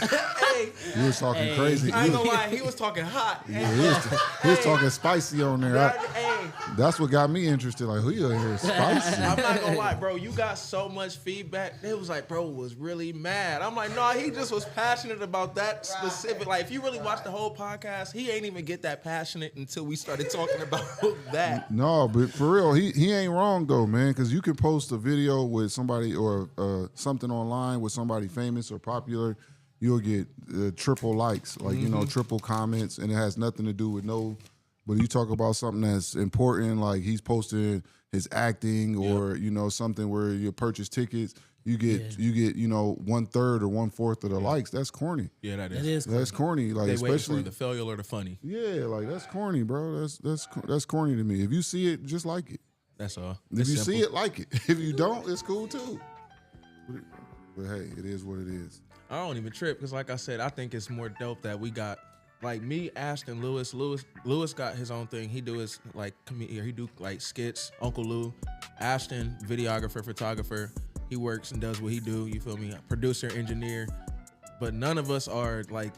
Hey, You was talking crazy. I ain't gonna lie, he was talking hot. Yeah, he was talking spicy on there. Hey, That's what got me interested. Like, who you in here spicy? I'm not gonna lie, bro. You got so much feedback. It was like, bro was really mad. I'm like, no, he just was passionate about that specific. Like, if you really watch the whole podcast, he ain't even get that passionate until we started talking about that. No, but for real, he ain't wrong though, man. Because you can post a video with somebody or something online with somebody famous or popular. You'll get triple likes, like, you know, triple comments, and it has nothing to do with no. But you talk about something that's important, like he's posting his acting or, you know, something where you purchase tickets, you get, you know, 1/3 or 1/4 of the likes. That's corny. Yeah, that is. It is. That's corny. Like, They wait especially for the failure or the funny. Yeah, like that's corny, bro. That's corny to me. If you see it, just like it. That's all. If you see it, like it. If you don't, it's cool too. But hey, it is what it is. I don't even trip because, like I said, I think it's more dope that we got, like me, Ashton, Lewis got his own thing. He do his like he do like skits. Uncle Lou, Ashton, videographer, photographer. He works and does what he do. You feel me? Producer, engineer. But none of us are like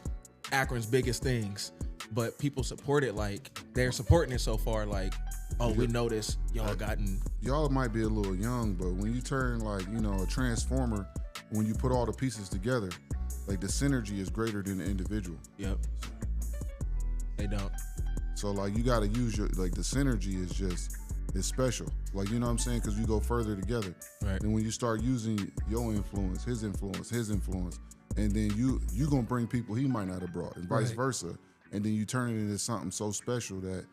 Akron's biggest things. But people support it. Like they're supporting it so far. Like, oh, we noticed y'all gotten. Y'all might be a little young, but when you turn like, you know, a transformer, when you put all the pieces together, like the synergy is greater than the individual. Yep. They don't. So like you got to use your, like the synergy is just, it's special. Like, you know what I'm saying? Because you go further together. Right. And when you start using your influence, his influence, and then you going to bring people he might not have brought and vice versa. And then you turn it into something so special that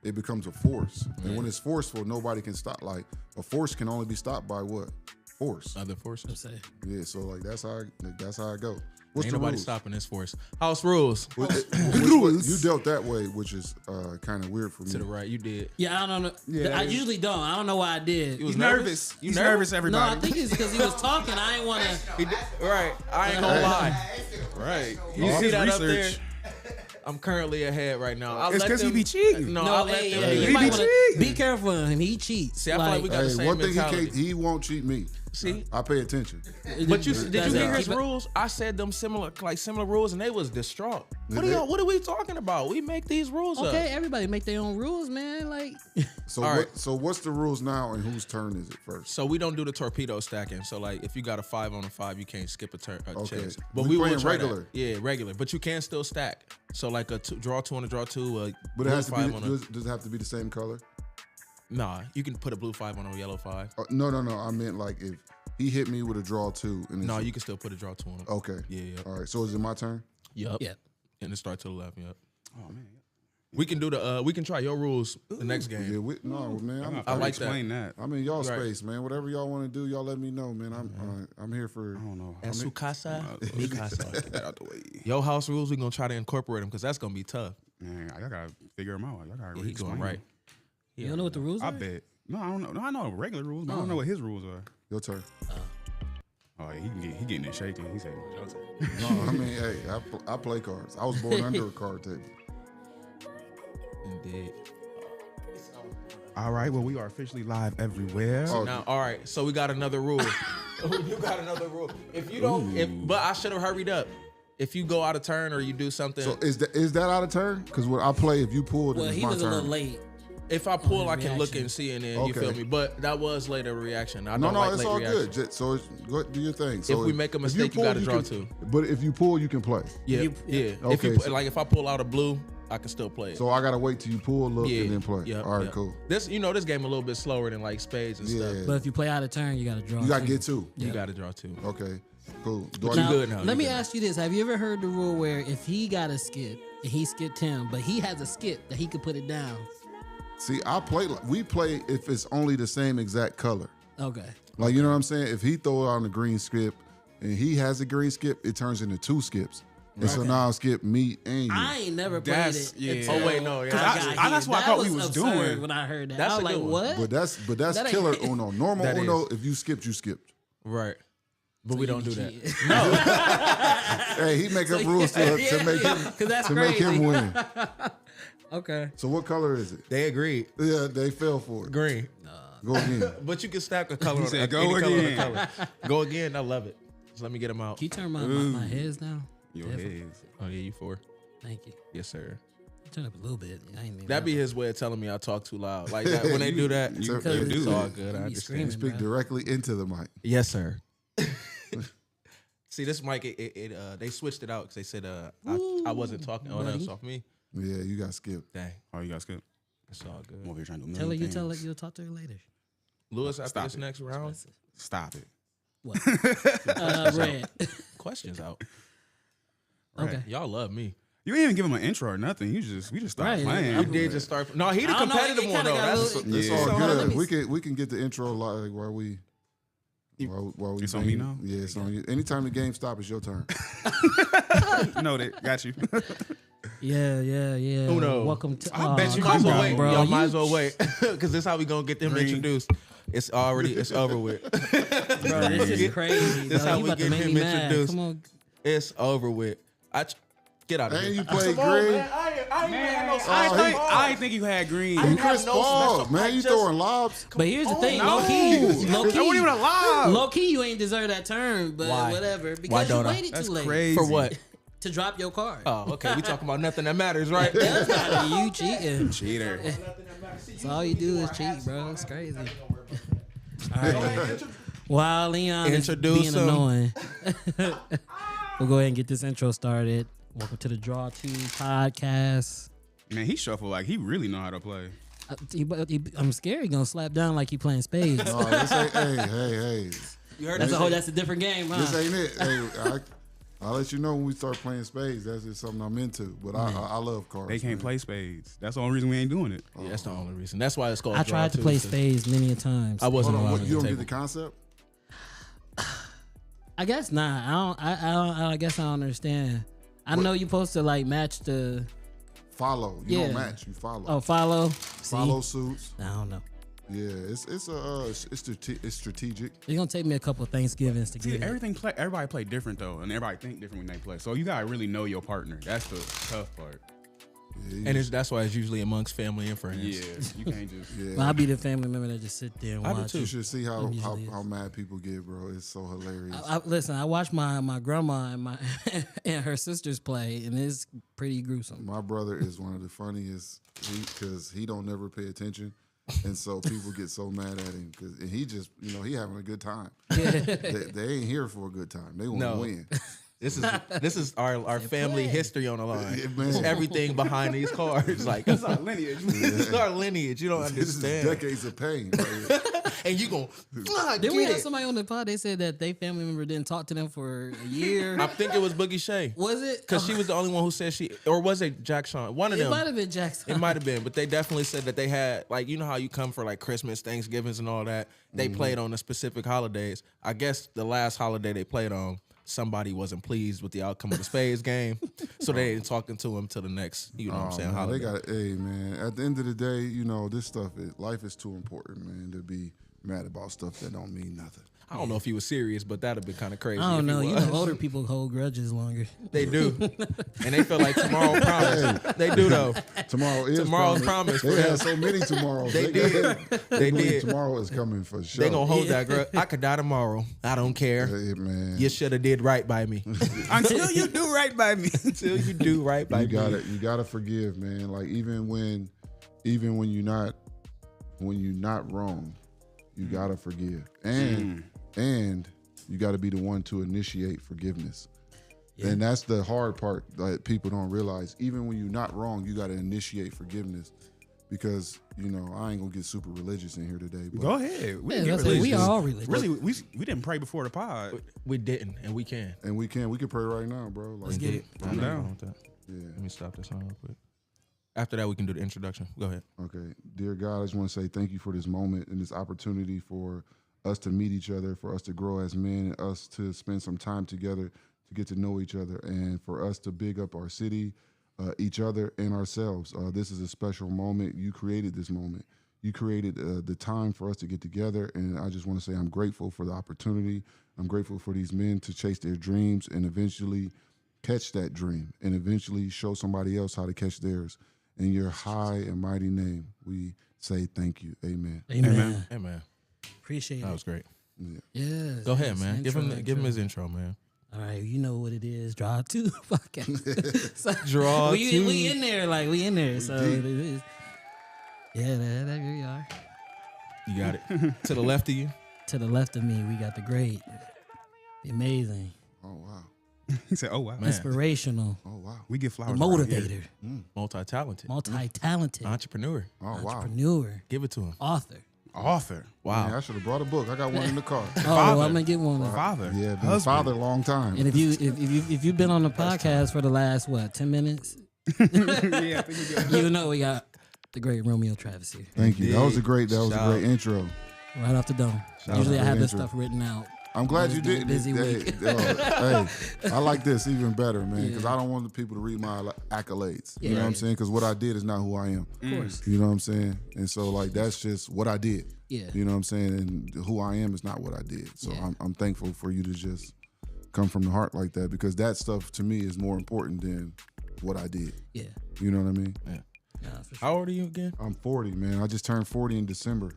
it becomes a force. And when it's forceful, nobody can stop. Like a force can only be stopped by what? Force. Other forces. Yeah, so like that's how I go. What's Ain't the nobody rules? stopping this force. House rules. You dealt that way, which is kind of weird for me. To the right, you did. Yeah, I don't know. Yeah, I usually don't. I don't know why I did. You was He's nervous. He's nervous, No, everybody. I think it's because he was talking. I ain't want to. He did. Right. I ain't gonna lie. Right. You see that up there? I'm currently ahead right now. I'll It's let 'cause he them- be cheating. No, No, I'll let hey, them hey, be. you He might be wanna cheating. be careful of him. He cheats. See, I feel like we got the Hey, same one thing mentality. he won't cheat me. See? I pay attention. But did you hear his Keep it- rules? I said them similar rules, and they was distraught. What are we talking about? We make these rules Okay, up. everybody make their own rules, man. Like, So All what? right. So what's the rules now, and whose turn is it first? So we don't do the torpedo stacking. So like, if you got a 5 on a 5, you can't skip a Okay. chance. But We we will playing try regular. That. Yeah, regular. But you can still stack. So like a draw 2 on a draw 2. But it has to be. 5 on a. Does it have to be the same color? Nah, you can put a blue 5 on a yellow 5. No. I meant like if he hit me with a draw 2, and No, it's you can still put a draw 2 on it. okay. Yeah. All right. So is it my turn? Yep. yeah. And it start to the left. Yep. Oh man. We can do the. We can try your rules the next game. Yeah. No, man. I like that. Explain that. I'm in y'all Right. space, man. Whatever y'all want to do, y'all let me know, man. I'm here for. I don't know. En su casa, mi casa. Get that out the way. Your house rules, we gonna try to incorporate them because that's gonna be tough. Man, y'all gotta figure them out. Y'all gotta Yeah, he explain going right. them. You don't know what the rules I are? bet. No, I don't know. No, I know regular rules, but I don't know what his rules are. Your turn. Oh, he getting it shaking. He said, No, I mean, hey, I play cards. I was born under a card table. Indeed. all right, well, we are officially live everywhere. Oh, Now, all right. So we got another rule. You got another rule. If you don't, but I should have hurried up. If you go out of turn or you do something, So is that out of turn? Because when I play, if you pull, then Well, it's he my was turn. a little late. if I pull, I his can look reaction. and see, and then you Okay. feel me. But that was later reaction. I No, don't no, like it's late all reaction. good. So go do your thing. So If we make a mistake, you pull, gotta draw can- two. But if you pull, you can play. Yeah, You- yeah. Okay, If you so- like, if I pull out a blue, I can still play it. So I gotta wait till you pull, look, yeah, and then play. Yeah, All right, yeah. cool. This, this game a little bit slower than like spades and stuff. Yeah, But if you play out of turn, you got to draw. you gotta two. get two. You got to draw two. Okay, cool. Do But I you need- good now. Let You me good now. ask you this: have you ever heard the rule where if he got a skip and he skipped him, but he has a skip that he could put it down? See, we play if it's only the same exact color. Okay. Like, you know what I'm saying? If he throw out on the green skip and he has a green skip, it turns into two skips. And so now I'll skip me and you. I ain't never played That's- it. yeah. until Oh, wait, no, yeah. I 'Cause got I- here. that's what I That thought we was absurd doing. when I heard that. That's I was a like, good one. what? But that's That ain't- killer Uno. Normal That Uno, is. if you skipped, you skipped. Right. But we don't do that. Hey, he make up rules to make him 'Cause that's to make him crazy. win. Okay. So what color is it? They agreed. Yeah, they fell for it. Green. Go again. But you can stack a color on said, it. "Go any color on a again." color. Go again. I love it. Just let me get them out. Can you turn my heads down? Your Definitely. heads. Oh yeah, you 4. Thank you. Yes, sir. Turn up a little bit. I ain't even That'd be know. his way of telling me I talk too loud. Like that when they do that. You Because do. It's all good. I You be understand. screaming, Speak bruh. directly into the mic. Yes, sir. See, this mic, they switched it out because they said I wasn't talking. Oh, that's off me. Yeah, you got skipped. Dang, Oh, you got skip. it's all I'm good. over here trying to do a Tell her million you tell her things. you'll talk to her later. Lewis, after Stop this it. next round, Stop it. What? Red. questions out. Okay. Y'all love me. You ain't even give him an intro or nothing. We just started Right. playing. We did just start. No, he the I don't know, competitive it one kinda though. got a That's little- It's Yeah. all So, let good. me We can get the intro like while we It's on me bang- now? Yeah, it's on you. Anytime the game stops, it's your turn. No, that got you. Yeah. Uno. Welcome to. I bet you might as well wait. bro. Y'all You- might as well wait because this is how we gonna get them Green. introduced. It's over with. Bro, this is crazy. This bro. how You we about to get make him me mad. introduced. Come on. It's over with. Get out of And here. you played Come on, green. man. I ain't had no I ain't think you had green. I- Chris no Paul, special- man, I you just- throwing lobs. But here's the thing, no. low key, That wasn't even allowed. low key, you ain't deserve that turn, but Why? whatever. Because Why don't you I? waited That's too late crazy. For what? to drop your card. Oh, okay. We talking about nothing that matters, right? That's not you cheating. Cheater. So all you do is cheat, bro. It's crazy. All right. While Leon Introduce is being him. annoying, we'll go ahead and get this intro started. Welcome to the Draw 2 podcast. Man, he shuffled like he really know how to play. I'm scared he's gonna slap down like he playing spades. No, this ain't. Hey. You heard That's a different game, huh? This ain't it. Hey, I'll let you know when we start playing spades. That's just something I'm into. But I love cards. They can't man. play spades. That's the only reason we ain't doing it. Yeah, that's the only reason. That's why it's called. I draw tried to too, play 'cause spades many a times. I wasn't Hold on, allowed what, at you don't the get table. the concept? I guess not. I guess I don't understand. I know you're supposed to like match the Follow. You don't Yeah. match. You follow. follow. Follow suits. I don't know. Yeah, it's strategic. It's gonna take me a couple of Thanksgivings to See, get it. everybody play different though, and everybody think different when they play. So you gotta really know your partner. That's the tough part. Yeah, And that's why it's usually amongst family and friends. Yeah, you can't just. yeah. Well, I'll be the family member that just sit there and I do watch. too. You should see how Usually is. mad people get, bro. It's so hilarious. Listen, I watched my grandma and my and her sisters play, and it's pretty gruesome. My brother is one of the funniest because he don't never pay attention, and so people get so mad at him because he just he having a good time. They ain't here for a good time. They want to No. win. This is our family play. history on the line. Yeah, man. It's everything behind these cards. Like It's our lineage. this is our lineage. You don't This is understand. decades of pain. Right? And you gon' Then we get had it. somebody on the pod. They said that they family member didn't talk to them for a year. I think it was Boogie Shay. Was it? Because she was the only one who said or was it Jack Sean? One of It them. might have been Jackson. It might have been, but they definitely said that they had, like, you know how you come for like Christmas, Thanksgivings, and all that. They played on the specific holidays. I guess the last holiday they played on, somebody wasn't pleased with the outcome of the Spades game, so they ain't talking to him till the next. You know what I'm saying? Man, Holiday. they got hey man. At the end of the day, this stuff life is too important, man, to be mad about stuff that don't mean nothing. I don't know if he was serious, but that'd have been kind of crazy. I don't if know. he You was. know, older people hold grudges longer. They do, and they feel like tomorrow promise. They do though. Tomorrow's promise for They them. had so many tomorrows. They did. They did. Tomorrow is coming for sure. They gonna hold that grudge. I could die tomorrow. I don't care. Hey, man. You should have did right by me. Until you do right by me. Until you do right by you me. you gotta forgive, man. Like even when you're not wrong, you gotta forgive. And you gotta be the one to initiate forgiveness. And that's the hard part that people don't realize. Even when you're not wrong, you gotta initiate forgiveness. Because, I ain't gonna get super religious in here today. But Go ahead. We Yeah, can get that's it. We religious. are all religious. Really, we didn't pray before the pod. We didn't, and we can. and we can pray right now, bro. Like, Let's get it. I'm down. With that. yeah. Let me stop this on real quick. After that, we can do the introduction. Go ahead. Okay. Dear God, I just want to say thank you for this moment and this opportunity for us to meet each other, for us to grow as men, and us to spend some time together to get to know each other, and for us to big up our city, each other, and ourselves. This is a special moment. You created this moment. You created the time for us to get together, and I just want to say I'm grateful for the opportunity. I'm grateful for these men to chase their dreams and eventually catch that dream and eventually show somebody else how to catch theirs. In your high and mighty name, we say thank you. Amen. Amen. Hey man, Appreciate that it. was great. Yeah. Go ahead, man. Give him his intro, man. All right, you know what it is. Draw 2 podcast. So Draw we, 2. We in there, like we in there. So deep. it is. Yeah, there we are. You got it. To the left of you. To the left of me, we got the great, the amazing, Oh wow. He said, "Oh wow, Man. inspirational, Oh wow. we get the flowers." around here. motivator, Multi-talented. multi-talented, Entrepreneur. Oh wow. entrepreneur, Give it to him. author. Author, Wow. Man, I should have brought a book. I got one in the car. Oh, Father. I'm gonna get one. father, Yeah, been a husband. father a long time. And if you've been on the podcast for the last 10 minutes, Yeah, I think we get. you know we got the great Romeo Travis here, Thank you. That was a great intro. right off the dome. Shout Usually I out have to this intro. stuff written out. I'm glad It's you been a did. busy week. Hey, I like this even better, man, because Yeah. I don't want the people to read my accolades. You Yeah. know what I'm saying? Because what I did is not who I am. Of course. You know what I'm saying? And so, like, that's just what I did. Yeah. You know what I'm saying? And who I am is not what I did. So Yeah. I'm thankful for you to just come from the heart like that, because that stuff to me is more important than what I did. Yeah. You know what I mean? Nah, for sure. How old are you again? I'm 40, man. I just turned 40 in December.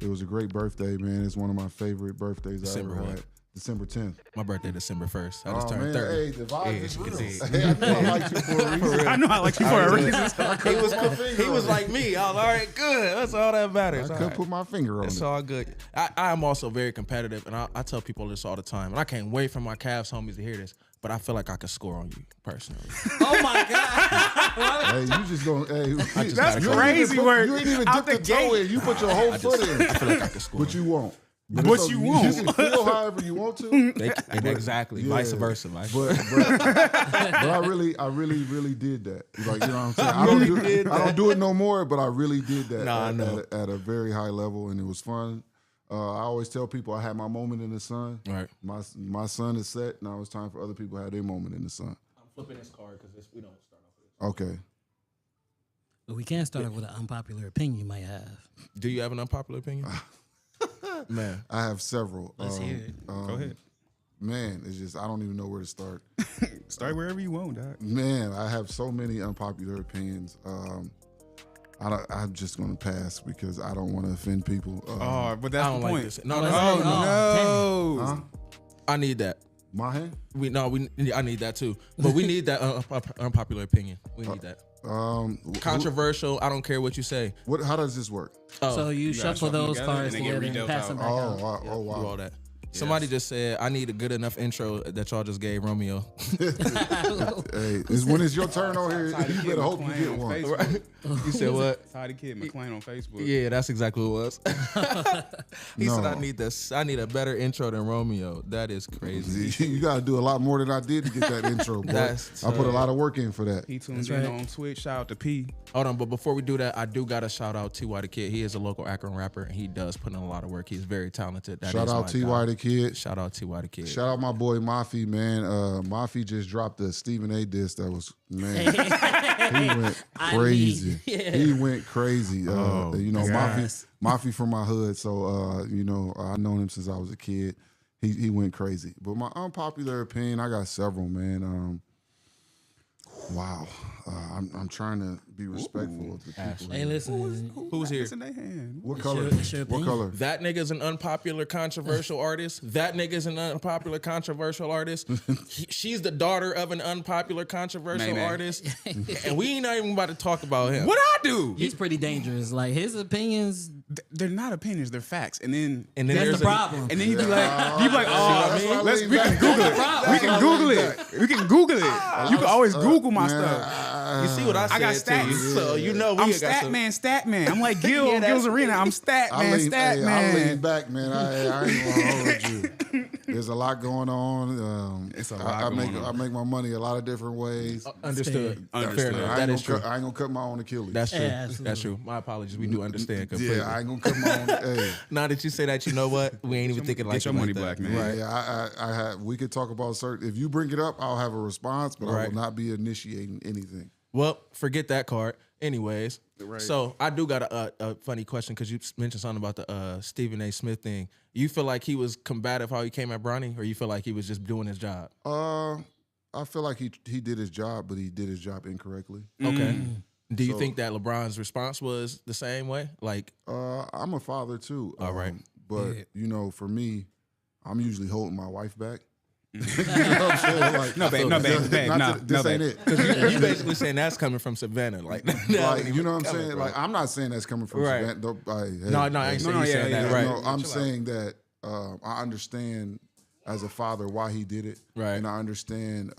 It was a great birthday, man. It's one of my favorite birthdays December I ever what? had. December 10th. My birthday, December 1st. I just Oh, turned man, 30. hey, the vibe Yeah, is you can real. see it. Hey, I knew I liked you for a reason. I know I like you for a reason. He was like me. I was all right, good. That's all that matters. I All could right. put my finger on It's it. all good. I am also very competitive, and I tell people this all the time. And I can't wait for my Cavs homies to hear this, but I feel like I could score on you personally. Oh my God. Hey, you just don't. Hey, just That's gotta you ain't crazy even put- work. You ain't even Out dipped the the toe gate. in. You put your whole foot in. I feel like I could score. But you won't. But it's you okay. won't. You can feel however you want to. Exactly. Yeah. Vice versa. Like, But I really did that. Like, you know what I'm saying? I don't do it no more, but I really did that Nah, I know. at a very high level, and it was fun. I always tell people I had my moment in the sun. Right. My sun is set. Now it's time for other people to have their moment in the sun. I'm flipping this card because we don't start off with this. Okay. But we can't start off with an unpopular opinion you might have. Do you have an unpopular opinion? Man. I have several. Let's hear it. Go ahead. Man, it's just I don't even know where to start. Start wherever you want, dog. Man, I have so many unpopular opinions. I'm just gonna pass because I don't want to offend people. Oh, but that's I the don't like point. this. No, Oh, no, that's no. like, no. Huh? I need that. My hand? I need that too. But we need that unpopular opinion. We need that. Controversial. I don't care what you say. How does this work? So you gotta shuffle shuffle those together cards and then get together and redealt pass out. them back out. Oh Do wow. all that. Somebody just said I need a good enough intro that y'all just gave Romeo. Hey, when it's your turn on here, you better hope you get one. You said what? Tidy Kid McClain on Facebook. Yeah, that's exactly what it was. He said I No. need this. I need a better intro than Romeo. That is crazy. You got to do a lot more than I did to get that intro, boy. That's I put a tough. lot of work in for that. He tuned That's in right. on Twitch. Shout out to P. Hold on, but before we do that, I do gotta shout out Ty the Kid. He is a local Akron rapper, and he does put in a lot of work. He's very talented. That Shout is out my Ty guy. the Kid. Shout out Ty the Kid. Shout out my boy Mafi, man. Mafi just dropped a Stephen A. disc that was, man, he went crazy. He went crazy. You know, Mafi from my hood, so you know, I known him since I was a kid. He went crazy. But my unpopular opinion, I got several, man. Wow, I'm trying to be respectful of the people. Hey, listen. Who's here? It's in their hand. What color? It's your What opinion. color? That nigga's an unpopular, controversial artist. That nigga's an unpopular, controversial artist. She's the daughter of an unpopular, controversial Nay, nay. artist. And we ain't not even about to talk about him. What I do? He's pretty dangerous. Like his opinions. They're not opinions. They're facts. And then And then That's there's the problem. And then you be like, that's why I let's lean we can back. Google it. That's We can Google it. We can Google it. You can always Google my stuff. you see what I said I got to you. stats. So you know we I'm got stat some. man, stat man. I'm like Gil on Gil's Arena. I'm stat I man, lean, stat hey, I lean man. back, man. I ain't gonna hold you. There's a lot going on. It's a I lot make going on. I make my money a lot of different ways. Understood. Understood. Fair enough. I That ain't is gonna true. cut, I ain't gonna cut my own Achilles. That's true. Yeah, absolutely. That's true. My apologies. We do understand completely. yeah, I ain't gonna cut my own. Hey, Now that you say that, you know what? We ain't even thinking like Get your it money like that. back, man. right. I have. We could talk about certain. If you bring it up, I'll have a response, but I Right. will not be initiating anything. Well, forget that card. Anyways, so I do got a funny question because you mentioned something about the Stephen A. Smith thing. You feel like he was combative how he came at Bronny, or you feel like he was just doing his job? I feel like he did his job, but he did his job incorrectly. Okay. Do you So- think that LeBron's response was the same way? Like, I'm a father too. All right. But Yeah. you know, for me, I'm usually holding my wife back. You know what I'm saying? Like, No, babe, no, babe, babe, not no, to- this no, ain't babe. it. You basically saying that's coming from Savannah, like, Like, you know what I'm saying? Like, I'm not saying that's coming from Right. Savannah. Don't- like, hey, no, I ain't hey, saying you saying that, right? No, I'm saying that I understand as a father why he did it, Right. and I understand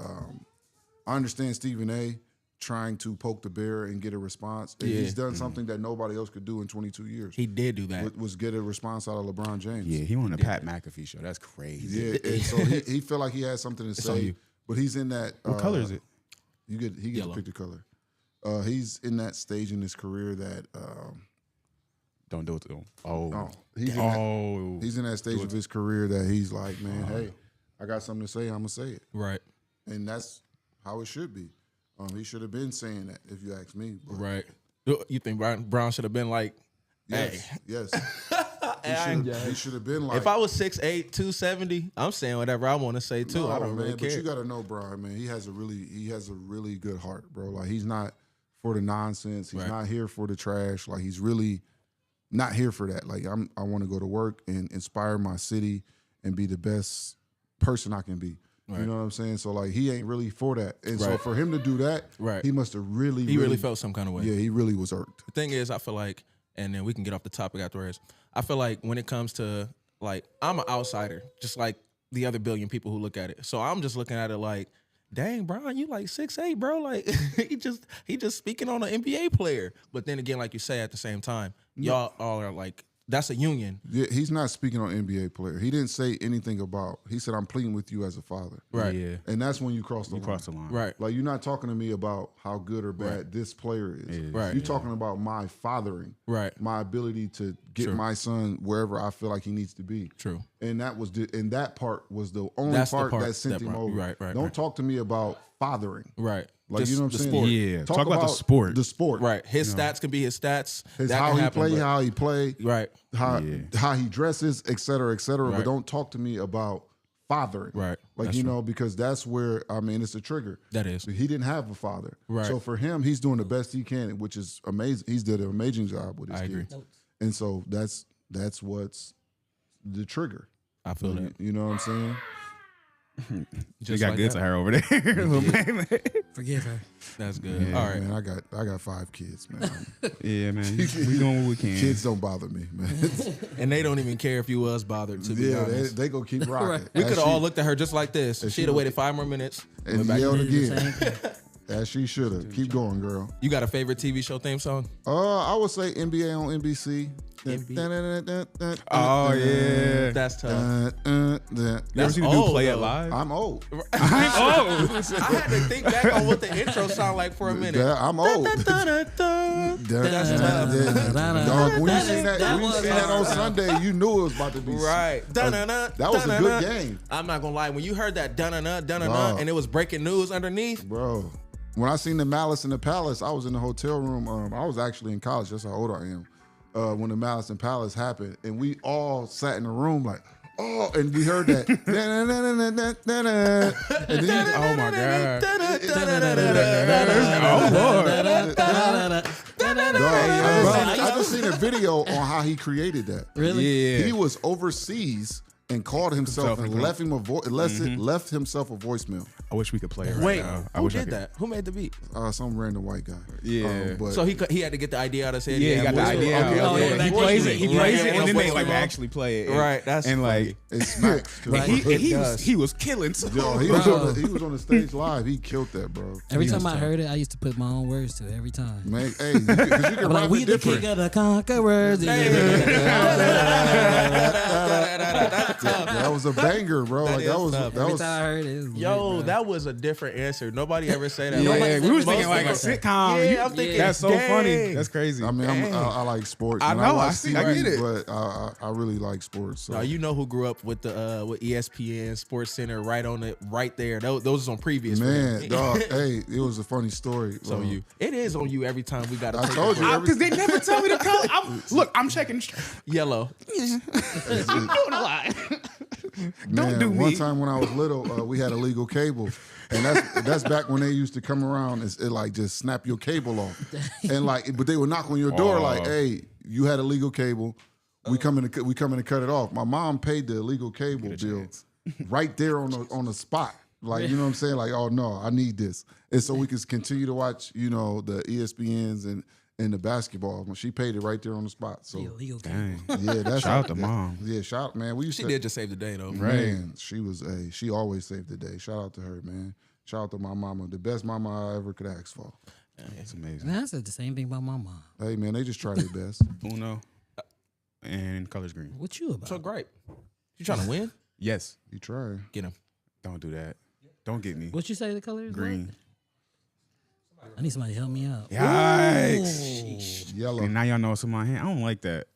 Stephen A. trying to poke the bear and get a response. And Yeah. he's done something that nobody else could do in 22 years. He did do that. Was get a response out of LeBron James. Yeah, he on the Pat McAfee show. That's crazy. Yeah, and so he felt like he had something to on say, you. but he's in that. What color is it? He gets Yellow. to pick the color. He's in that stage in his career that Don't do it to him. Oh. he's in that stage of his career that he's like, man, hey, I got something to say. I'm gonna say it, Right, and that's how it should be. He should have been saying that, if you ask me. But right. You think Brown should have been like, hey, yes. He should have been like. if I was 6'8", 270, I'm saying whatever I want to say too. No, I don't really man, care. But you got to know, Brian, man, he has a really good heart, bro. Like, he's not for the nonsense. He's Right. not here for the trash. Like, he's really not here for that. Like, I want to go to work and inspire my city and be the best person I can be. Right. You know what I'm saying? So, like, he ain't really for that. And so Right. for him to do that, Right. he must have really, He really felt some kind of way. Yeah, he really was irked. The thing is, I feel like, and then we can get off the topic afterwards. I feel like when it comes to, like, I'm an outsider, just like the other billion people who look at it. So I'm just looking at it like, dang, Brian, you like 6'8", bro. Like, he just speaking on an NBA player. But then again, like you say, at the same time, y'all all are like, that's a union. Yeah, he's not speaking on NBA player. He didn't say anything about. He said, "I'm pleading with you as a father." Right. Yeah. And that's when you cross the line. Cross the line. Right. Like, you're not talking to me about how good or bad this player is. Right. You're talking about my fathering. Right. My ability to get True. my son wherever I feel like he needs to be. True. And that part was the only That's the part part that sent that him part- over. right, Don't right. talk to me about fathering. Right. Like, Just you know what I'm the saying? sport. Yeah. Talk about the sport. The sport. Right. His stats can be his stats. His That how can he happen, play, but- how he play, Right. how he dresses, et cetera, et cetera. Right. But don't talk to me about fathering. Right. Like, That's you true. know, because that's where, I mean, it's a trigger. That is. He didn't have a father. Right. So for him, he's doing the best he can, which is amazing. He's did an amazing job with his I agree. kids. And so that's what's the trigger. I feel that. You know what I'm saying? You Just got like good that. to her over there. Little man. Forgive her. That's good. Yeah, All right. man, I got 5 kids, man. Yeah, man. We doing what we can. Kids don't bother me, man. And they don't even care if you was bothered, to be Yeah, honest. they gonna keep rocking. We As could have she- all looked at her just like this. she She'd have don't- waited 5 more minutes. and went back yelled to- again, as she should have. Keep going, girl. You got a favorite TV show theme song? I would say NBA on NBC. Oh, yeah. That's tough. You ever That's seen the dude old, play it though. live? I'm old. I had to think back on what the intro sound like for a minute. Yeah, I'm old. That's tough. Dog, when you seen that on Sunday, you knew it was about to be Right. That was a good game, I'm not gonna lie. When you heard that dun-na-na, Wow. and it was breaking news underneath, bro. When I seen the Malice in the Palace, I was in the hotel room. I was actually in college. That's how old I am. When the Malice in Palace happened, and we all sat in the room like, oh, and we heard that. And then Oh, my God. I just seen a video on how he created that. Really? Yeah. He was overseas and called himself and left him left himself a voicemail. I wish we could play it right wait, now. I who wish I did could. that? Who made the beat? Some random white guy. Yeah. But So he had to get the idea out of his head. Yeah, he got the voice- idea. Okay, out. okay. yeah, He voice plays me. it. He Yeah, plays yeah, it, yeah, and then they voice like me. actually play it. Right, that's and like it smacks. and he does. was killing. So. Yo, he was on the stage live. He killed that, bro. Every time I heard it, I used to put my own words to it every time. Man, hey, because you can I'm like, rap we it the different. king of the conquerors. That was a banger, bro. Like is that was tough. that Every was. time I heard it, it was Yo, lit, bro. that was a different answer. Nobody ever say that. Yeah, Like, we was Most thinking like a of them. sitcom. Yeah, You- I'm thinking, that's so dang. funny. That's crazy. I mean, I like sports. I and know, watch I see, I TV, get it. But I really like sports. So. No, you know who grew up with the with ESPN Sports Center right there. Those is on previous. Man, dog. Hey, it was a funny story. So it is on you every time we got to I take told a you. break. Because they never tell me the color. Look, I'm checking. Yellow. I'm doing a lot. Man, do one me. time when I was little, we had illegal cable, and that's back when they used to come around and it like just snap your cable off, and like, but they would knock on your door like, "Hey, you had illegal cable. We coming to cut it off." My mom paid the illegal cable bill, right there on the spot. Like, you know what I'm saying? Like, oh no, I need this. And so we could continue to watch, the ESPNs and the basketball. She paid it right there on the spot. So Illegal. Dang. yeah, that's Shout out to mom. Yeah, shout man. We used She to, did just save the day though. man, she always saved the day. Shout out to her, man. Shout out to my mama, the best mama I ever could ask for. It's amazing. Man, I said the same thing about my mom. Hey man, they just try their best. Uno and colors green. What you about? So great. You trying to win? Yes. You try. Get him. Don't do that. Don't get me. What you say the color is? Green. I need somebody to help me out. Yikes. Yellow. And now y'all know what's in my hand. I don't like that.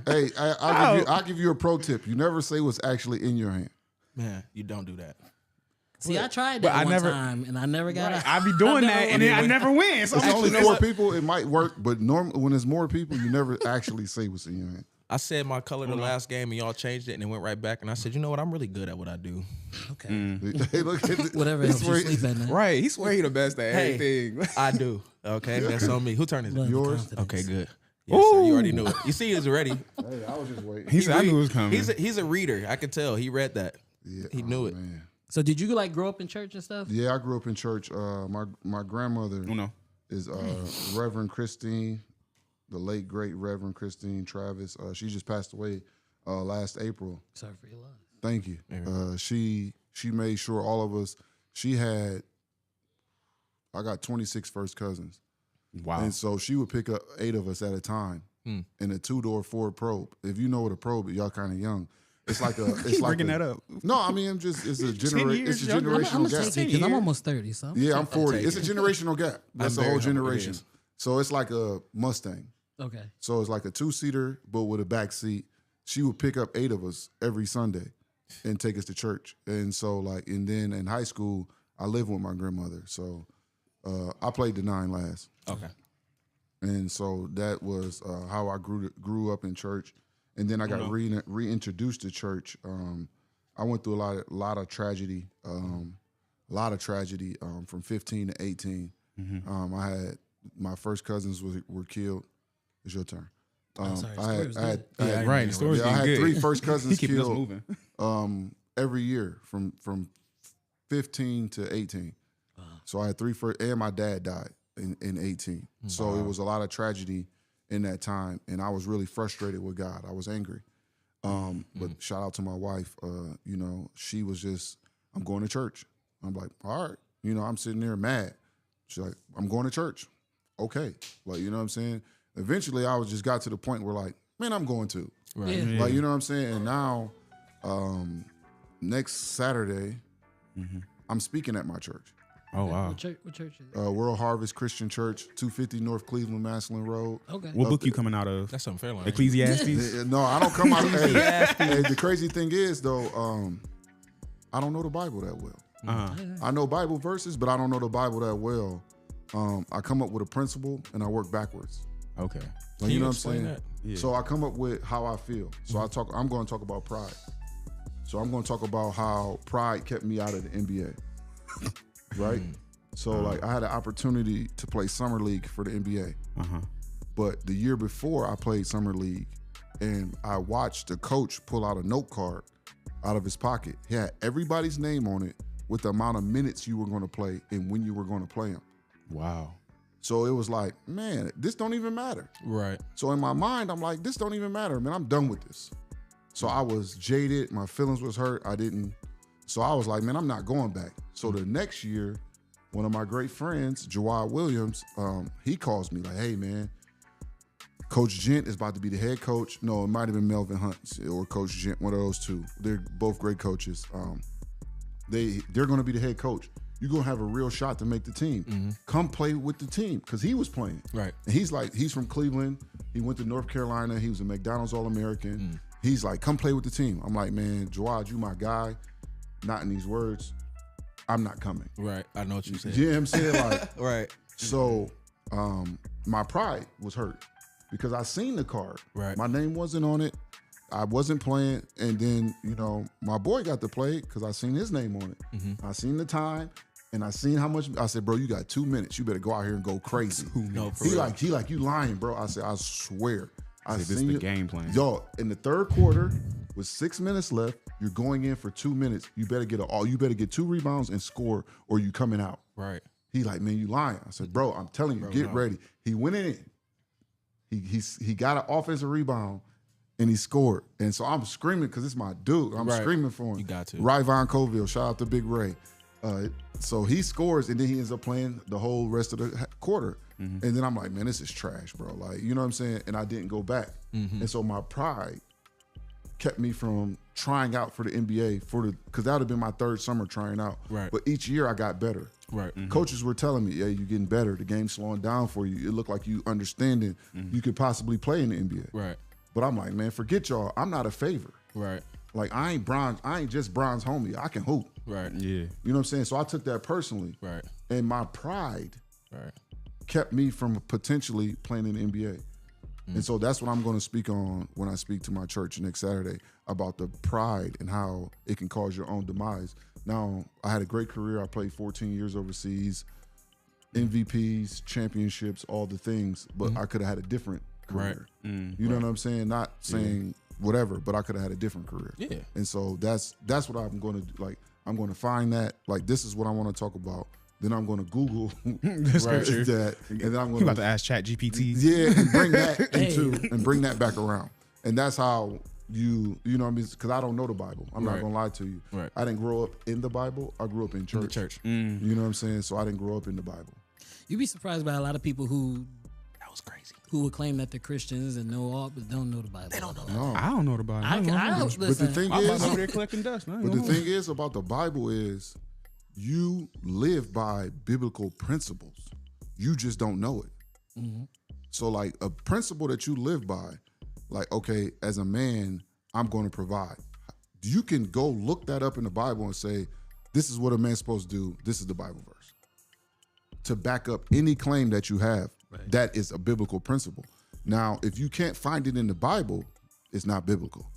Hey, I'll give you a pro tip. You never say what's actually in your hand. Man, you don't do that. See, I tried But that I one never- time, and I never got out. I be doing that, and then I never win. So It's I'm only like, 4 people. It might work, but when there's more people, you never actually say what's in your hand. I said my color the last game and y'all changed it and it went right back. And I said, you know what? I'm really good at what I do. Okay. Hey, look at the, Whatever this helps you where- sleep at night. right. He swear he the best at everything. I do. Okay, that's on me. Who turned is Love it? the Yours? confidence. Okay, good. Yes, sir. You already knew it. You see, he's ready. Hey, I was just waiting. He said I knew it was coming. He's a reader. I could tell. He read that. Yeah, He knew it. Man. So did you grow up in church and stuff? Yeah, I grew up in church. My grandmother Uno. is Reverend Christine, the late great Reverend Christine Travis. She just passed away last April. Sorry for your loss. Thank you. She made sure all of us. I got 26 first cousins, Wow. and so she would pick up 8 of us at a time in a 2-door Ford Probe. If you know what a Probe is, y'all kind of young. It's like a. It's Keep like bringing a, that up. No, I mean it's a years it's a younger. I'm generational gonna gap. take it because I'm almost 30. So Yeah, I'm 40. take It's a it. generational gap. That's the very whole humble. It generation. is. So it's like a Mustang. okay. So it's like a 2-seater, but with a back seat. She would pick up 8 of us every Sunday and take us to church. And so and then in high school, I lived with my grandmother. So I played the 9 last. Okay. And so that was how I grew up in church. And then I got reintroduced to church. I went through a lot of tragedy, from 15 to 18. I had my first cousins were killed. It's your turn. Sorry, the story was good. I had Right. The story's I getting had good. 3 first He cousins keeping us killed moving. every year from 15 to 18. So I had 3 first, and my dad died in 18. So it was a lot of tragedy in that time, and I was really frustrated with God. I was angry. But shout out to my wife. She was just, I'm going to church. I'm like, all right. I'm sitting there mad. She's like, I'm going to church. Okay. Like, you know what I'm saying? Eventually, I just got to the point where like, man, I'm going to. Right. Yeah. Like, you know what I'm saying? And now, next Saturday, I'm speaking at my church. Oh, wow. What church is it? World Harvest Christian Church, 250 North Cleveland, Maslin Road. Okay. What book you coming out of? That's something fair line. Ecclesiastes? No, I don't come out. Hey, the crazy thing is, though, I don't know the Bible that well. I know Bible verses, but I don't know the Bible that well. I come up with a principle and I work backwards. Okay. Like, Can you know what I'm explain saying? that? Yeah. So I come up with how I feel. So I'm going to talk about pride. So I'm going to talk about how pride kept me out of the NBA. Right? So like I had an opportunity to play summer league for the NBA. But the year before I played summer league and I watched the coach pull out a note card out of his pocket. He had everybody's name on it with the amount of minutes you were going to play and when you were going to play them. Wow. So it was like, man, this don't even matter. Right. So in my mind, I'm like, this don't even matter, man. I'm done with this. So I was jaded. My feelings was hurt. So I was like, man, I'm not going back. So the next year, one of my great friends, Jawad Williams, he calls me like, hey, man, Coach Gent is about to be the head coach. No, it might have been Melvin Hunt or Coach Gent, one of those two. They're both great coaches. They're going to be the head coach. You're going to have a real shot to make the team. Come play with the team, because he was playing. Right. And he's from Cleveland. He went to North Carolina. He was a McDonald's All-American. He's like, come play with the team. I'm like, man, Jawad, you my guy. Not in these words. I'm not coming. Right. I know what you said. You know what I'm saying? Like, Right. so my pride was hurt because I seen the card. Right. My name wasn't on it. I wasn't playing. And then, my boy got to play because I seen his name on it. I seen the time and I seen how much. I said, bro, you got 2 minutes. You better go out here and go crazy. No, for He real. like, you lying, bro. I said, I swear. I This is seen the you. game plan. Yo, in the third quarter, with 6 minutes left, You're going in for 2 minutes. You better get 2 rebounds and score, or you coming out. Right. He like, man, you lying. I said, bro, I'm telling you, get ready. He went in. He got an offensive rebound and he scored. And so I'm screaming because it's my dude. I'm screaming for him. You got to. Ryvon Coville, shout out to Big Ray. So he scores and then he ends up playing the whole rest of the quarter. And then I'm like, man, this is trash, bro. Like, you know what I'm saying? And I didn't go back. And so my pride kept me from trying out for the NBA because that would have been my 3rd summer trying out. Right. But each year I got better. Right. Coaches were telling me, yeah, you're getting better. The game's slowing down for you. It looked like you understanding you could possibly play in the NBA. Right. But I'm like, man, forget y'all. I'm not a favor. Right. Like I ain't just bronze homie. I can hoop. Right. Yeah. You know what I'm saying? So I took that personally. Right. And my pride Right. kept me from potentially playing in the NBA. And so that's what I'm going to speak on when I speak to my church next Saturday about the pride and how it can cause your own demise. Now, I had a great career. I played 14 years overseas, MVPs, championships, all the things, but I could have had a different career. You know what I'm saying? Not saying whatever, but I could have had a different career. Yeah. And so that's what I'm going to do. Like, I'm going to find that. Like, this is what I want to talk about. Then I'm going to Google scripture. that, and then I'm You going about to ask Chat GPT? yeah, and bring that into and bring that back around. And that's how you know what I mean? Because I don't know the Bible. I'm not gonna lie to you. Right. I didn't grow up in the Bible. I grew up in church. The church. You know what I'm saying? So I didn't grow up in the Bible. You'd be surprised by a lot of people who That was crazy. would claim that they're Christians and know all, but don't know the Bible. They don't know. No. I don't know the Bible. I But the listen. thing I'm is, over there collecting dust. but the thing is about the Bible is you live by biblical principles. You just don't know it. So like a principle that you live by, like, okay, as a man, I'm going to provide. You can go look that up in the Bible and say, this is what a man's supposed to do. This is the Bible verse. To back up any claim that you have, that is a biblical principle. Now, if you can't find it in the Bible, it's not biblical.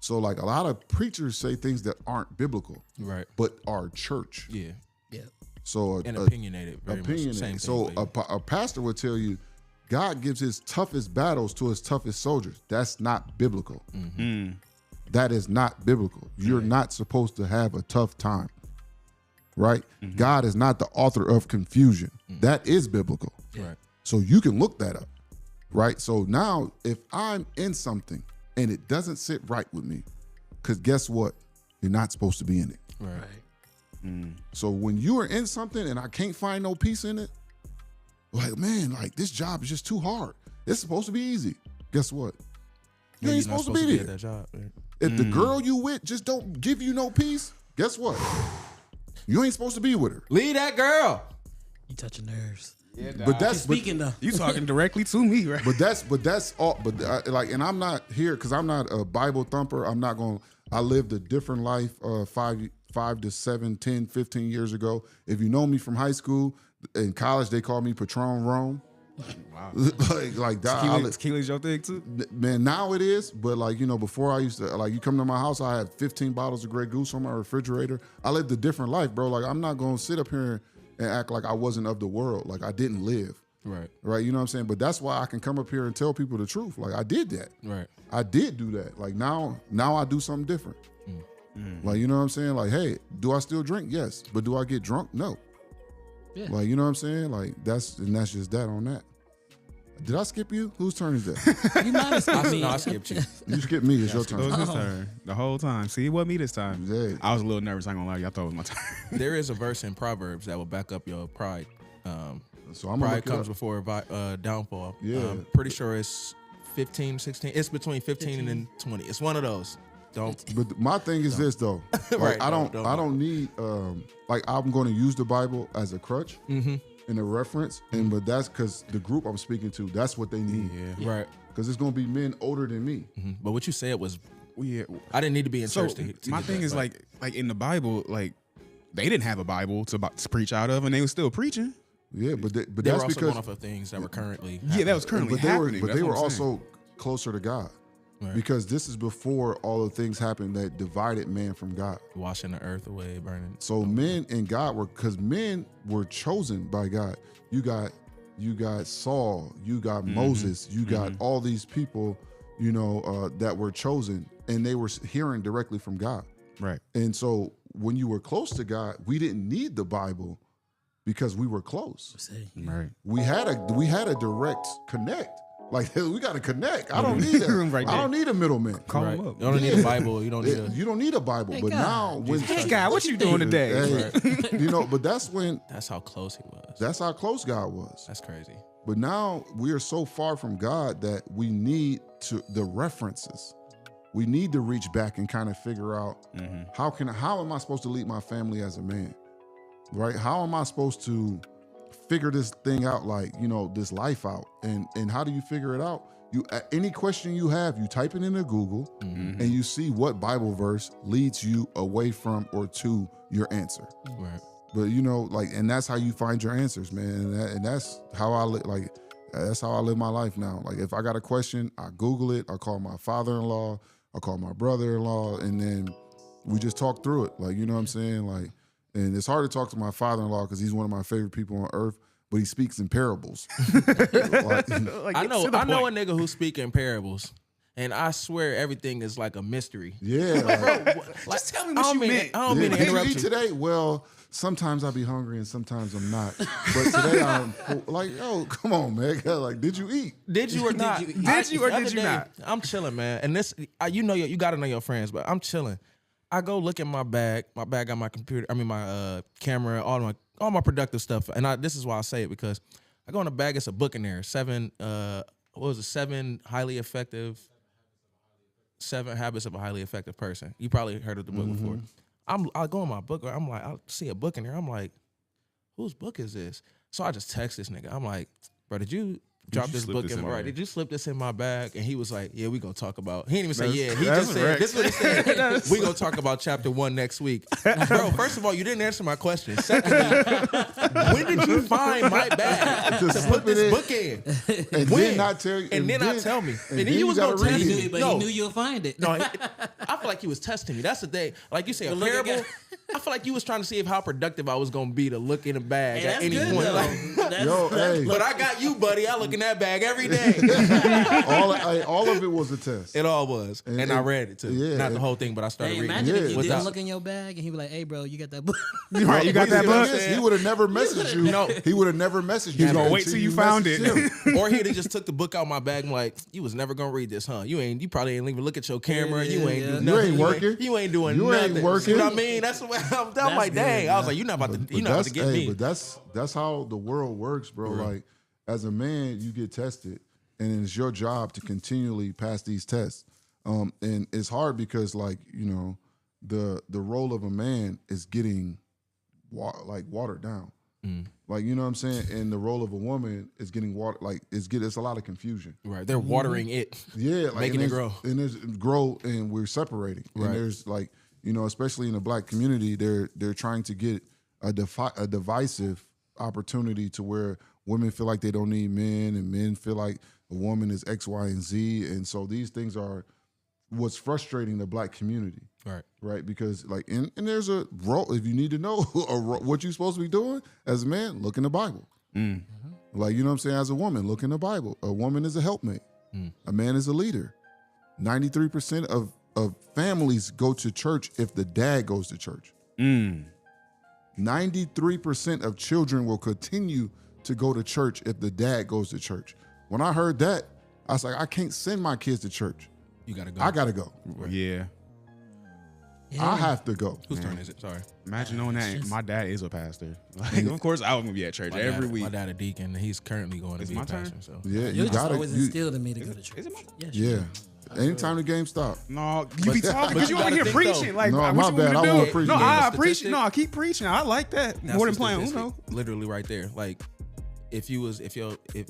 So like a lot of preachers say things that aren't biblical, Right. but are church. Yeah. Yeah. So And opinionated. Very opinionated. much. Same So thing. for you. a pastor would tell you, God gives his toughest battles to his toughest soldiers. That's not biblical. That is not biblical. You're not supposed to have a tough time, right? God is not the author of confusion. That is biblical. Right. So you can look that up, right? So now if I'm in something and it doesn't sit right with me, because guess what? You're not supposed to be in it. Right. So when you are in something and I can't find no peace in it, like, man, like this job is just too hard. It's supposed to be easy. Guess what? You Yeah, ain't you're not supposed to be at there. that job. Right. If the girl you with just don't give you no peace, guess what? You ain't supposed to be with her. Leave that girl. You touching nerves. But that's but, Speaking though, You talking directly to me, right? but that's all. But like, and I'm not here because I'm not a Bible thumper. I'm not going. I lived a different life 5 to 7, 10, 15 years ago. If you know me from high school, in college they called me Patron Rome. Wow. like that. Tequila's your thing too? Man, now it is, but like, you know, before I used to, like, you come to my house, I had 15 bottles of Grey Goose on my refrigerator. I lived a different life, bro. Like, I'm not going to sit up here and act like I wasn't of the world. Like, I didn't live. Right. Right. You know what I'm saying? But that's why I can come up here and tell people the truth. Like, I did that. Right. I did do that. Like, now I do something different. Like, you know what I'm saying? Like, hey, do I still drink? Yes. But do I get drunk? No. Yeah. Like, you know what I'm saying? Like, that's just that on that. Did I skip you? Whose turn is that? you might have skipped me. No, I skipped you. You skipped me. It's your It was turn. his turn the whole time. See, it wasn't me this time. Yeah. I was a little nervous. I ain't gonna lie to you. I thought it was my turn. There is a verse in Proverbs that will back up your pride. So I'm gonna Pride look it comes up. before downfall. Yeah. I'm pretty sure it's 15, 16. It's between 15 and 20. It's one of those. Don't. But my thing is this though. Like, Right, I don't don't need like I'm going to use the Bible as a crutch and a reference, and but that's because the group I'm speaking to, that's what they need. Right. Because it's going to be men older than me. But what you said was, Yeah. I didn't need to be in So church to my get thing that, is but- like in the Bible, like they didn't have a Bible to preach out of, and they were still preaching. Yeah, but they that's were also because going off of things that were currently. Yeah, that was currently but they were happening. but That's they were what I'm saying. also closer to God. Right. Because this is before all the things happened that divided man from God. washing the earth away, burning. So men and God were, because men were chosen by God. You got Saul, you got Moses, you got all these people, you know, that were chosen, and they were hearing directly from God. Right. And so when you were close to God, we didn't need the Bible because we were close. Right. We had a direct connect. Like we got to connect. I don't need Right I don't need a middleman. Call Right. him up. You don't need a Bible. You don't need You don't need a Bible. Hey, but God. now when Hey, God, what you doing today? Hey, but that's when That's how close he was. that's how close God was. That's crazy. But now we are so far from God that we need the references. We need to reach back and kind of figure out how am I supposed to lead my family as a man, right? How am I supposed to figure this thing out, like, this life out? And how do you figure it out? You any question you have, you type it into Google and you see what Bible verse leads you away from or to your answer. Right. But and that's how you find your answers, man. And that's how I live. That's how I live my life now. Like if I got a question, I Google it. I call my father-in-law. I call my brother-in-law, and then we just talk through it. Like, you know what I'm saying? Like, and it's hard to talk to my father-in-law because he's one of my favorite people on earth, but he speaks in parables. I know a nigga who speak in parables, and I swear everything is like a mystery. Yeah. Just tell me what you meant. I don't mean to Did you interrupt eat you. today? Well, sometimes I'll be hungry and sometimes I'm not. But today I'm like, yo, come on, man. Like, did you eat? Did you or not? Did you or The other did you day, not? I'm chilling, man. And this, you got to know your friends, but I'm chilling. I go look in my bag. My bag got my computer. I mean, my camera, all my productive stuff. And this is why I say it, because I go in the bag. It's a book in there. 7 habits of a highly effective person. You probably heard of the book before. I go in my book. I'm like, I see a book in there. I'm like, whose book is this? So I just text this nigga. I'm like, bro, did you drop you this slip book this in in my there? Did you slip this in my bag? And he was like, yeah, we gonna talk about. He didn't even say yeah. He that's just said correct. this is what he said. We gonna talk about chapter 1 next week. Bro, first of all, you didn't answer my question. Secondly, when did you find my bag to slip put this it in. book in? And When? then not tell you. And then not tell me. And then then you was gotta gonna tell read me. it. He No. knew you'll find it. No, I feel like he was testing me. That's the thing. Like you say, a But look parable. again. I feel like you was trying to see if how productive I was gonna be to look in the bag Hey, at that's any good, point. though. Like, That's- Yo, hey, but I got you, buddy. I look in that bag every day. all of it was a test. It all was, and I read it too. yeah, Not the and- whole thing, but I started Hey, reading. imagine if you it. didn't look in your bag and he be like, "Hey, bro, you got that book?" Right, you got that What book? He would have never messaged you. No. He would have never messaged you. He's gonna wait until till you found messaged it. him. Or he'd have just took the book out my bag and like, you was never gonna read this, huh? You probably ain't even look at your camera. You ain't do yeah. nothing. You ain't working. You ain't doing You ain't nothing. working. You know what I mean? That's the way I'm like, good, dang. I was yeah. like, you're not about to, But you're not about to get me. But that's how the world works, bro. Like as a man, you get tested, and it's your job to continually pass these tests. And it's hard because, like, the role of a man is getting watered down. Like, you know what I'm saying? And the role of a woman is getting it's a lot of confusion. Right. They're watering it. Yeah, like, Making it grow. And there's grow, and we're separating. Right. And there's like, especially in the black community, they're trying to get a divisive opportunity to where women feel like they don't need men, and men feel like a woman is X, Y, and Z. And so these things are what's frustrating the black community. Right. Right, because and there's a role. If you need to know what you're supposed to be doing as a man, look in the Bible. Like, you know what I'm saying? As a woman, look in the Bible. A woman is a helpmate. A man is a leader. 93% of families go to church if the dad goes to church. 93% of children will continue to go to church if the dad goes to church. When I heard that, I was like, I can't send my kids to church. You gotta go. I gotta go. Yeah. I have to go. Whose turn is it? Sorry. Imagine knowing that my dad is a pastor. Like, of course, I was gonna be at church every week. My dad a deacon. He's currently going to It's be a my turn? pastor. So Yeah, It you was just gotta. always You, instilled in me to go to church. Is it my? Yes, yeah. Anytime the game stop. No, you be talking, but but you you gotta out here think, preaching. though. Like, No, what my you want me bad. to I do? wanna preach. No, Yeah, I statistic. preach. No, I keep preaching. I like that That's more the than playing statistic. Uno. Literally right there. Like, if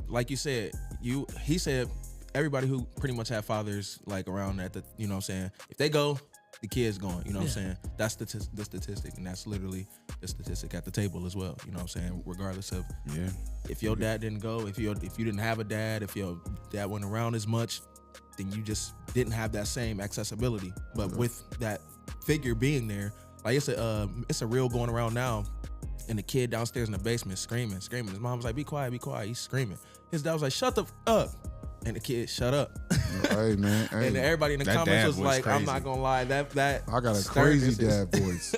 like you said, he said everybody who pretty much have fathers like around at the, you know what I'm saying, if they go, the kid's going, you know what I'm saying? That's the statistic, and that's literally the statistic at the table as well, you know what I'm saying? Regardless of if your dad didn't go, if you didn't have a dad, if your dad wasn't around as much, then you just didn't have that same accessibility. But with that figure being there, like it's a reel going around now, and the kid downstairs in the basement screaming. His mom was like, be quiet. He's screaming. His dad was like, shut the f up. And the kid, shut up. Hey man, hey. And everybody in the That comments dad was voice like, I'm crazy. not gonna lie, that I got a sternness crazy is- dad voice,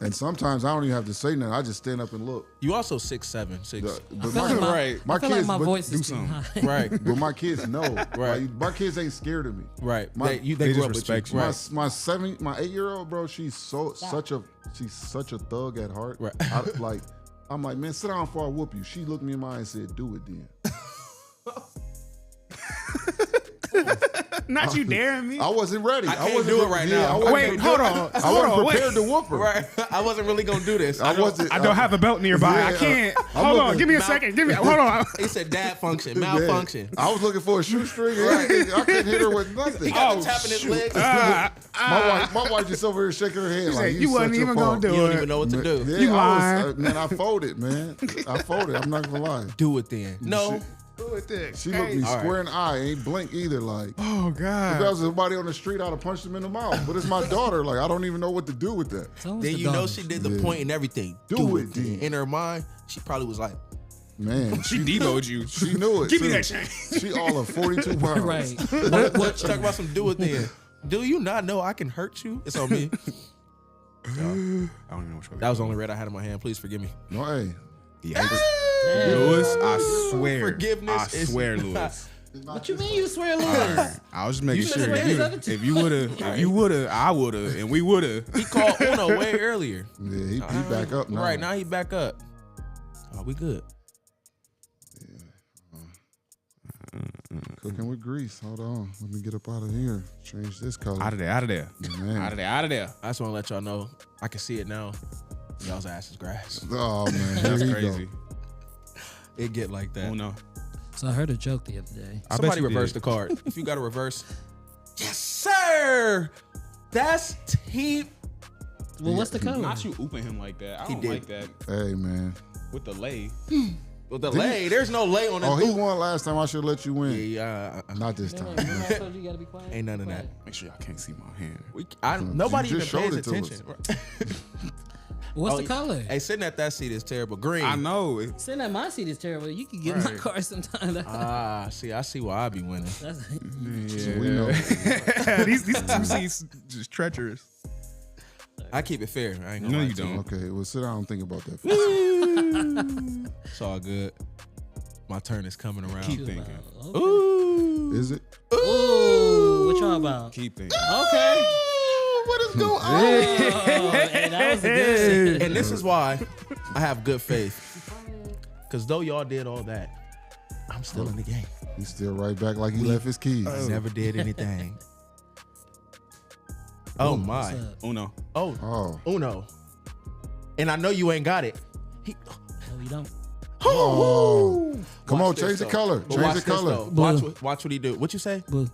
and sometimes I don't even have to say nothing. I just stand up and look. You also 6'7", 6. But I feel like my, Right. I feel like kids, my but voice do is too something. high. Right, but my kids know. Right. Like, my kids ain't scared of me. right. My- They they grew just up with respect you. you. Right. My 8-year-old bro, she's such a thug at heart. Right. I'm like, man, sit down before I whoop you. She looked me in my eye and said, "Do it then." Not you daring me. I wasn't ready. I can't wasn't do it right now. I wasn't, Wait, hold on. I Hold wasn't on, prepared wait. to whoop her. Right. I wasn't really gonna do this. I wasn't. I don't have a belt nearby. I Yeah, can't. I'm Hold on. looking- Give me a Mal- second. Hold on. He said dad function, Yeah. malfunction. I was looking for a shoestring. And I couldn't hit her with nothing. He got Oh, the tapping his shoot. legs. My wife just over here shaking her head like said, "You wasn't such a even punk." gonna do You don't it. even know what to do. Yeah, You I lying. man, I folded, man. I folded. I'm not gonna lie. Do it then. No. She looked me All square in the eye, ain't blink either. Like, Oh if that God. was somebody on the street, I'd have punched him in the mouth. But it's my daughter. Like, I don't even know what to do with that. It's always Then the you know daughters. she did the Yeah. point and everything. Do it then. In her mind, she probably was like, Man, She demoed you. she knew it. Give me too. that chain. She all of 42 pounds. Right. "What? Talk about some do it then. Do you not know I can hurt you? It's on me." I don't even know what That was the only red I had in my hand. Please forgive me. No, hey. Lewis, I swear. Forgiveness I is swear, not- Lewis. What you mean you swear, Lewis? I was just making You sure. said If you woulda, I woulda, and we woulda. He called Uno way earlier. Yeah, he back up now. Right now he back up. Oh, we good. Cooking with grease. Hold on. Let me get up out of here. Change this color. Out of there, out of there. Man. Out of there, out of there. I just want to let y'all know I can see it now. Y'all's ass is grass. Oh, man. That's Here you crazy. go. It get like that. Oh no. So I heard a joke the other day. I bet Somebody you reverse did. the card. If you got to reverse, yes, sir. That's team. Well, what's the code? Not you ooping him like that. I He don't did. like that Hey, man. with the lay. With the lay, there's no lay on it. Oh, he won last time. I should let you win. Yeah, Not this time. I told you gotta be quiet. ain't none of that. Make sure y'all can't see my hand. Nobody You even just showed pays it to attention. What's Oh, the color? Hey, sitting at that seat is terrible. Green. I know. Sitting at my seat is terrible. You can get my Right. car sometimes. I see why I be winning. That's, So we know. these two seats just treacherous. I keep it fair. I ain't gonna No, lie you to don't. Okay, well, sit down and think about that. It's all good. My turn is coming around. Keep thinking. okay. Ooh. Is it? Ooh, what y'all about? Keep thinking. Okay. What is going on? Oh, hey, that was a good. And this is why I have good faith. Because though y'all did all that, I'm still in the game. He's still right back like he left his keys. I never did anything. Oh What's my. up? Uno. Oh, Oh. Uno. And I know you ain't got it. No, you don't. Oh. Come Watch on, this, change the though. color. But Change watch the this, color. though. Blue. Watch what he do. What you say? Boo.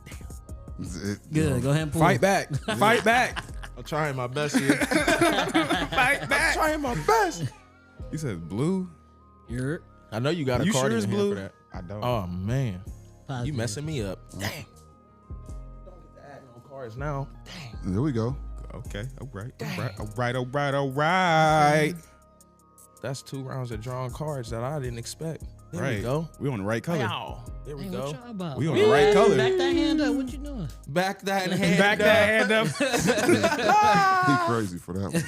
Good. Go ahead and pull. Fight back. Fight back. I'm trying my best here. Fight back. Trying my best. You said blue. You're I know you got a You card sure in it's hand blue? for that. I don't. Oh man, positive. you messing me up. Dang. Don't get to add no cards now. Dang. There we go. Okay. All right. That's 2 rounds of drawn cards that I didn't expect. There Right. we go. We on the right color. Wow. There we Hey, go. what y'all about? We on the right color. Back that hand up. What you doing? Back that hand Back up. that hand up. He crazy for that one.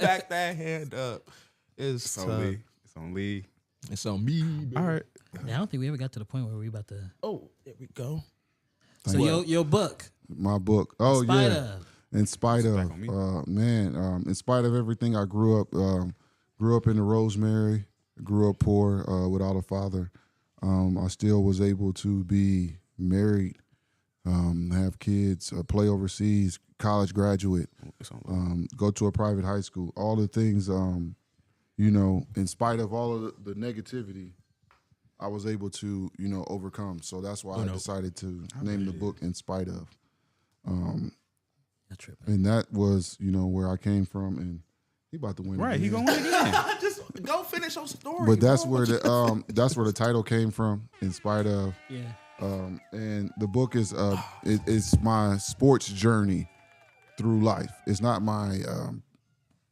Back that hand up. It's It's tough. on Lee. It's on Lee. It's on me. Baby. All right. I don't think we ever got to the point where we about to. Oh, there we go. So your book. My book. Oh, Spite yeah. of. In spite back of, on me. in spite of everything, I grew up in the Rosemary, grew up poor, without a father. I still was able to be married, have kids, play overseas, college graduate, It's on Lee. go to a private high school. All the things, in spite of all of the negativity, I was able to, overcome. So that's why I decided to name the book In Spite of. That tripping. And that was, where I came from, and he about to win. Right. He again. gonna win again. Just go finish your story. But that's bro. where the title came from. In spite of, Yeah. and the book is it's my sports journey through life. It's not my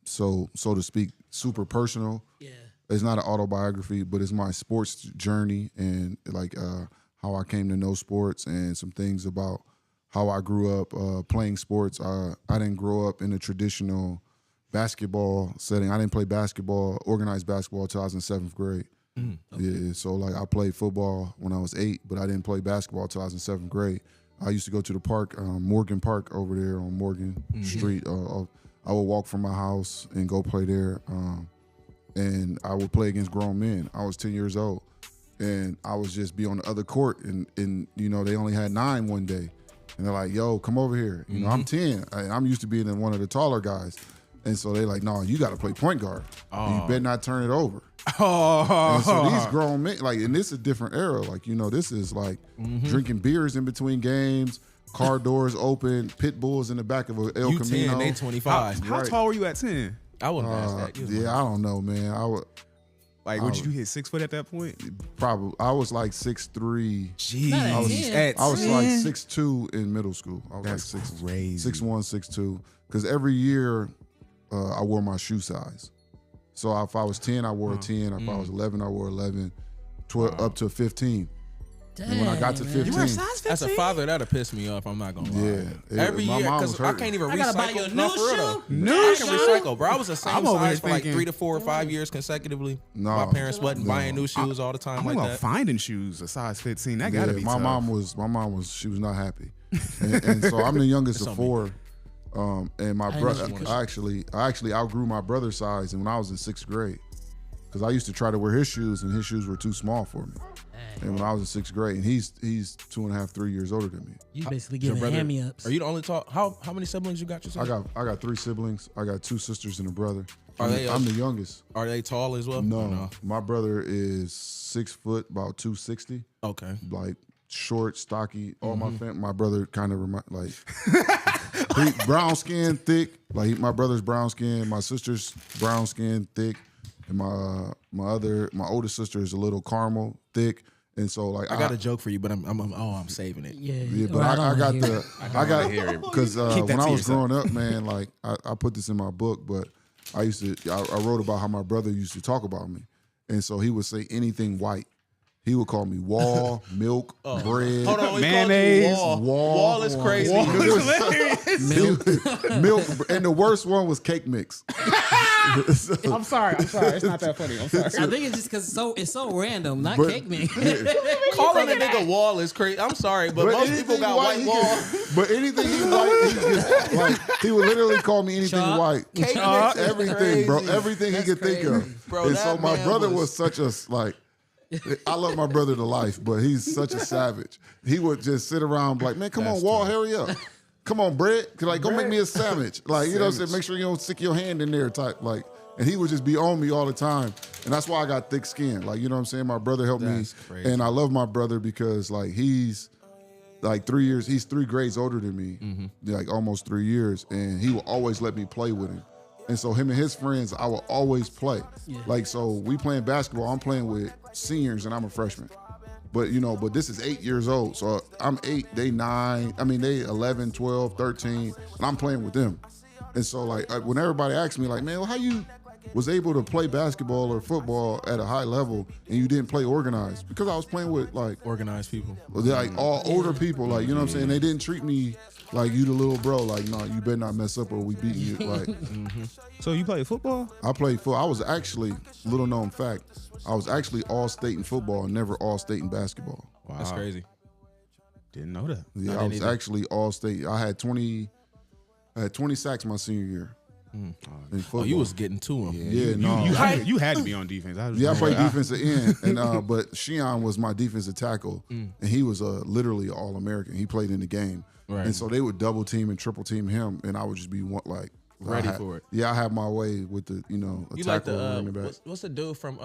so to speak super personal. Yeah. It's not an autobiography, but it's my sports journey and like how how I came to know sports and some things about how I grew up playing sports. I didn't grow up in a traditional basketball setting. I didn't play basketball, organized basketball until I was in 7th grade. Okay. Yeah, so like I played football when I was 8, but I didn't play basketball until I was in 7th grade. I used to go to the park, Morgan Park over there on Morgan Street. I would walk from my house and go play there, and I would play against grown men. I was 10 years old, and I was just be on the other court, and you know, they only had 9 one day, and they're like, "Yo, come over here." You know, I'm 10. I'm used to being one of the taller guys, and so they like, "No, you got to play point guard. You better not turn it over." And so these grown men, like, and this is a different era. Like, you know, this is like drinking beers in between games, car doors open, pit bulls in the back of a El You Camino. 10, they 25. How tall were you at 10? I wouldn't ask that. You was Yeah, I don't know, man. I would Like, would you hit 6 foot at that point? probably. I was like 6'3". Jeez, Not at I was 10. at I was 10? like 6'2" in middle school. I was That's like 6, crazy. 6'1", 6'2". Because every year I wore my shoe size. So if I was 10, I wore a 10. If I was 11, I wore 11. 12, up to 15. Dang, And when I got to man. 15, You were a size 15? As a father, that'll piss me off. I'm not gonna lie. Yeah. Every My year, mom because was I hurting. can't even I gotta buy you recycle. a No, new for real though. shoe? New I can shoe? recycle, bro. I was the same I'm over here size for like thinking- 3 to 4 or 5 years consecutively. No. My parents wasn't buying new shoes all the time I'm like about that. finding shoes a size 15. That gotta be my tough. mom was she was not happy, and so I'm the youngest of 4, and my brother I actually outgrew my brother's size, and when I was in 6th grade, because I used to try to wear his shoes, and his shoes were too small for me. And when I was in 6th grade, and he's 2.5, 3 years older than me. You basically Your giving brother- hand-me-ups. Are you the only tall? How many siblings you got yourself? I got 3 siblings. I got 2 sisters and a brother. Are they, I'm the youngest. Are they tall as well? No, Or my brother is 6 foot, about 260. Okay. Like short, stocky. All Mm-hmm. my brother kind of like brown skin, thick. Like my brother's brown skin, my sister's brown skin, thick, and my older sister is a little caramel, thick. And so like I got a joke for you, but I'm saving it. yeah, but Right I on got here. because Keep that when to I was yourself. growing up, man, like I put this in my book, but I wrote about how my brother used to talk about me, and so he would say anything white. He would call me wall, milk, bread. Hold on, he Mayonnaise, called you wall, Wall is crazy. milk, and the worst one was cake mix. I'm sorry. It's not that funny. I'm sorry. I think it's just because it's so random, not But- cake me. Calling a nigga Wall is crazy. I'm sorry, but most people anything got white he Wall. could- but anything he white, like he would literally call me anything Chalk. white. Cake mix is Everything, bro. crazy. Everything he could think crazy. of. Bro, and so that my man brother was- was such a like. I love my brother to life, but he's such a savage. He would just sit around like, man, come on, Wall, hurry up. Come on, bread. Like, go make me a sandwich. Like, you know what I'm saying? Make sure you don't stick your hand in there type. Like, and he would just be on me all the time. And that's why I got thick skin. Like, you know what I'm saying? My brother helped That's me. crazy. And I love my brother because like he's like 3 years, he's 3 grades older than me. Like almost 3 years. And he will always let me play with him. And so him and his friends, I will always play. Like, so we playing basketball, I'm playing with seniors and I'm a freshman. But, you know, but this is 8 years old. So I'm 8, they 9, they 11, 12, 13, and I'm playing with them. And so, like, when everybody asks me, like, man, well, how you was able to play basketball or football at a high level and you didn't play organized? Because I was playing with, like, Organized people. like all older people, like, you know what I'm saying? They didn't treat me like you the little bro, like, no, you better not mess up or we beating you. Like, So you play football? I played football. I was actually, little known fact, I was actually all state in football and never all state in basketball. Wow. That's crazy. Didn't know that. Yeah, I I didn't was either. actually all state. I had 20 sacks my senior year in football. Oh, you was getting to him. yeah, no. You had to be on defense. I played defensive end, and but Sheon was my defensive tackle, and he was literally all American. He played in the game, Right. and so they would double team and triple team him, and I would just be Ready I had- for it. Yeah, I have my way with the a You like tackle and the running back. what's the dude from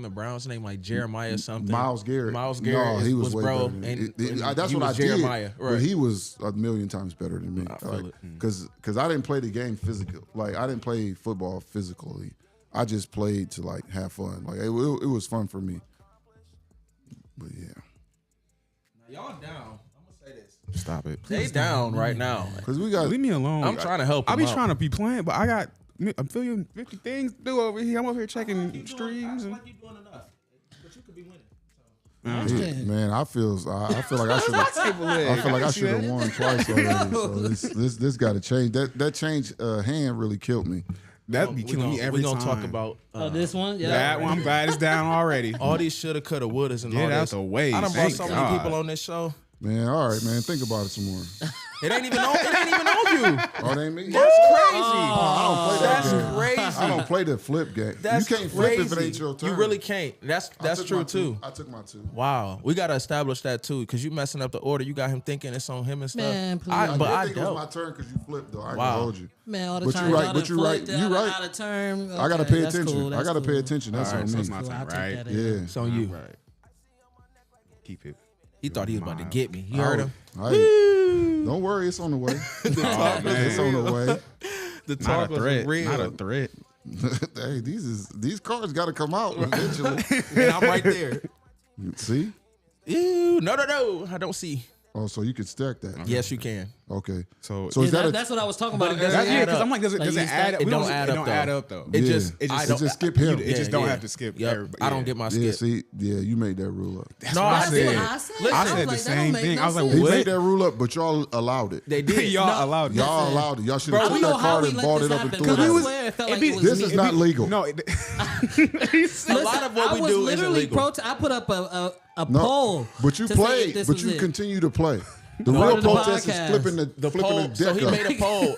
the Browns name, like Jeremiah something? Miles Garrett. Miles Garrett. No, he was way bro. better. And That's you what I was did. Jeremiah. Right. But he was a million times better than me. I feel it. Because I didn't play the game physical. Like I didn't play football physically. I just played to like have fun. Like it was fun for me. But yeah, Y'all down. I'm gonna say this. Stop it. They down right now. because we got Leave me alone. I'm trying to help I him be out. trying to be playing, but I'm feeling 50 things to do over here. I'm over here checking streams. And you doing enough, but you could be winning. Man, I feel like I should have won twice already. So this got to change. That change hand really killed me. That be killing me every time. We're gonna talk about this one. Yeah, that one. I'm glad it's down already. all these shoulda, coulda, wouldas, and all Get out this. the way. I done brought Thank so God. many people on this show. Man, all right, man. Think about it some more. It ain't even on you. Oh, it ain't me. That's crazy. I don't play that That's game. crazy. I don't play the flip game. That's you can't crazy. flip if it ain't your turn. You really can't. That's took true my too. I took my 2. Wow, we gotta establish that too, because you messing up the order. You got him thinking it's on him and stuff. Man, please. I but did I think it was my don't. turn because you flipped though. I Wow. can hold you. Man, all the But time. you right. But you right. You right. Out of term. I gotta Okay, pay that's attention. cool, I that's gotta pay cool. attention. That's All right, on so me. it's my Cool, turn, I'll take right? that in. Yeah. It's on you. Right. Keep it. He thought he was about to get me. You heard him? Hey, don't worry, it's on the way. Oh, man. It's on the way. The Not talk a was threat. real. Not a threat. Hey, these cards got to come out eventually. And I'm right there. See? Ew, no. I don't see. Oh, so you could stack that. Yes, you can. Okay. So So is that a that's what I was talking about. But it doesn't earlier. add because up. I'm like, does it Like, you add up? It We don't add It up, don't though. add up though. It Yeah. just, It I just- don't, just skip him. It just don't have to skip. Yep. everybody. I don't get my Yeah, skip. see, you made that rule up. That's No, what I I That's said. what said. I said. Listen. I said the that same don't make thing. no I was like, sense. He what? made that rule up, but y'all allowed it. They did. Y'all allowed it. Y'all allowed it. Y'all should I have don't took know that how card we and let bought this it up happen. and threw it Because I out. swear it felt it like be- it was This me. is not legal. No, A lot of what I we was do isn't literally legal. I put up a No, poll. but you to say if played. this But was you it. continue to play. The No, real the protest is podcast. flipping The the poll. deck So he up. made a poll.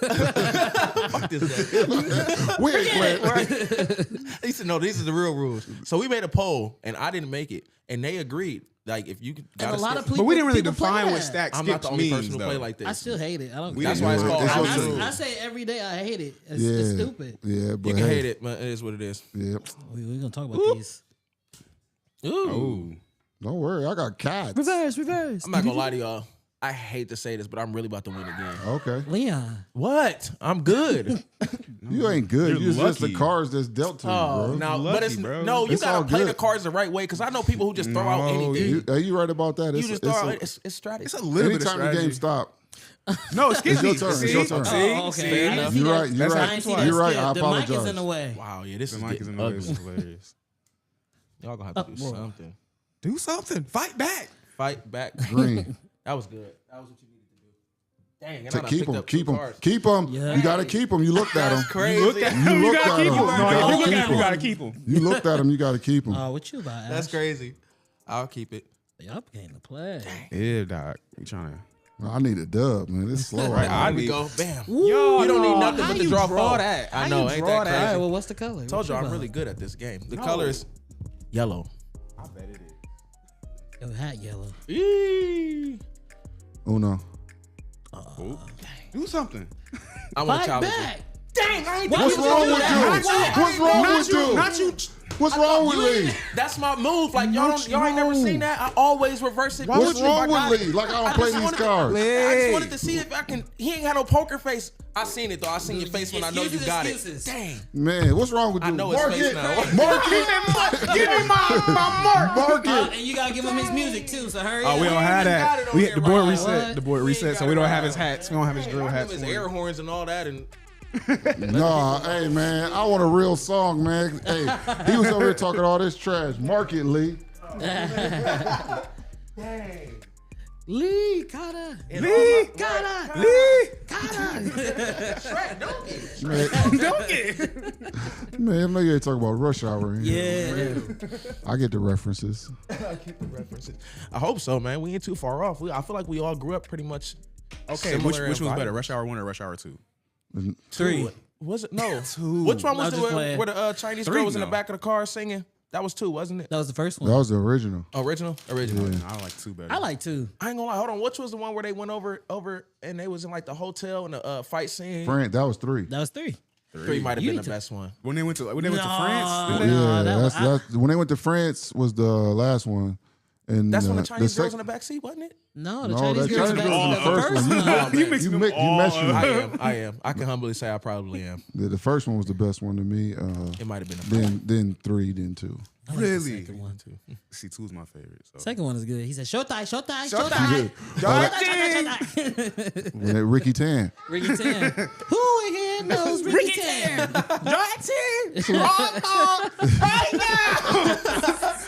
Fuck this guy. We ain't playing. He said, "No, these are the real rules." So we made a poll, and I didn't make it, and they agreed. Like, if you And gotta a lot skip, of people. but we didn't really people play define what that. stack I'm not the skips only person means who though. play like this. I still hate it. I don't. We That's didn't why it's do it. called It's house your rules. I say every day I hate it. It's Yeah. stupid. Yeah, but You can hey, hate it, but it is what it is. Yeah. We're gonna talk about these. Ooh. Ooh. Don't worry, I got cats. Reverse. I'm not gonna lie to y'all. I hate to say this, but I'm really about to win again. Okay. Leon. What? I'm good. You ain't good. You're It's just the lucky. cards that's dealt to you, Oh, bro. now, Lucky, but it's bro. no. You It's all gotta play good. the cards the right way, because I know people who just throw out No, anything. You right about that. You It's, just it's throw a- out. It's strategy. It's a little bit of anytime the strategy. game stop. No, excuse It's me. your turn. It's See? your turn. See? Oh, okay. See? I didn't see You're that. right. You're That's right. how I didn't see that You're right. skip. I The mic is apologize. in the way. Wow, yeah, this The is mic is getting in the way. ugly. It's hilarious. Y'all gonna have to do something. Do something. Fight back. Fight back. Green. That was good. That was what you needed to do. Dang, and To I done keep picked them. up two Keep them. cards. Keep them. Yeah. You got to keep them. You looked at That's them. crazy. You looked at them. You gotta keep him. got No, to you keep gotta- you them. gotta keep him. You looked at them. You got to keep them. What you about? That's Ash? crazy. I'll keep it. Y'all came to play. Yeah, dog. We trying to. I need a dub, man. It's slow. Right, Right. There we need- go. Bam. Yo, You don't need nothing how but to you draw four. that. I How know, you ain't draw that All right. crazy? Well, what's the color? Told What you I'm about? really good at this game. The No. color is yellow. I bet it is. Yo, hat yellow. Eee. Uno. Do something. I want to Fight challenge back. you. Dang, I ain't What's wrong with you? What's wrong with you? Not you. What's wrong with Lee? That's my move. Like y'all ain't never seen that. I always reverse it. What's If wrong I got with it. Lee? Like I don't I play just these wanted- cards. I just wanted to see if I can. He ain't got no poker face. I seen it though. I seen your face when I know you got Excuses. it. Dang. Man, what's wrong with you? I know his Mark face it. now. Mark it. Give me my mark. Mark it. And you gotta give him his music too. So hurry Oh, up. we don't have got it that. on We there the board right. reset. What? The board We ain't reset. got So we it don't right. have his hats. We don't have his drill I hats. his for him. air horns and all that, and No, hey man, I want a real song, man. Hey, he was over here talking all this trash. Mark it, Lee. Lee Carter. Lee. Carter. Lee. Man, I know you ain't talking about Rush Hour. In here. Yeah. I get the references. I hope so, man. We ain't too far off. I feel like we all grew up pretty much. Okay, which similar one's in better, vibe. Rush Hour 1 or Rush Hour 2? 3. Was it no? Two. Which one was I'm the just one playing. where the Chinese Three, girl was in the no. back of the car singing? That was 2, wasn't it? That was the first That one. was the original. Original. I like 2 better. I like 2. I ain't gonna lie. Hold on. Which was the one where they went over and they was in like the hotel and the fight scene? That was 3. That was 3. 3 might have You been need the to- best one. when they went to France. No. didn't they? Yeah, that was- that's when they went to France was the last one. And That's when the Chinese sec- girls in the back seat, wasn't it? No, the No, Chinese that girls Chinese in girl was in the the first one. You mixing them you all messed up. with I am. I can humbly say I probably am. The first one was the best one to me. It might have been the Then 3, then 2. I like the Really? second one. See, 2 is my favorite. So. Second one is good. He said, Showtime, Showtime, Showtime. Showtime. Showtime. When they Ricky Tan. Ricky Tan. Who in here knows Ricky Tan? Right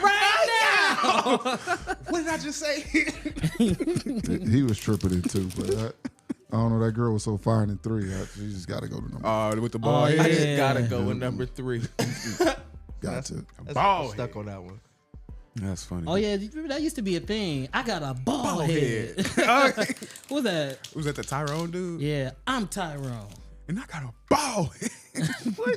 Right now. What did I just say? He was tripping it too, but I don't know. That girl was so fine in 3. She just got to go to number. With the ball. Oh, yeah. I just gotta go with number 3. Got to. Ball Stuck on that one. That's funny. Oh yeah, that used to be a thing. I got a ball head. head. What's that? Was that the Tyrone dude? Yeah, I'm Tyrone. And I got a ball head.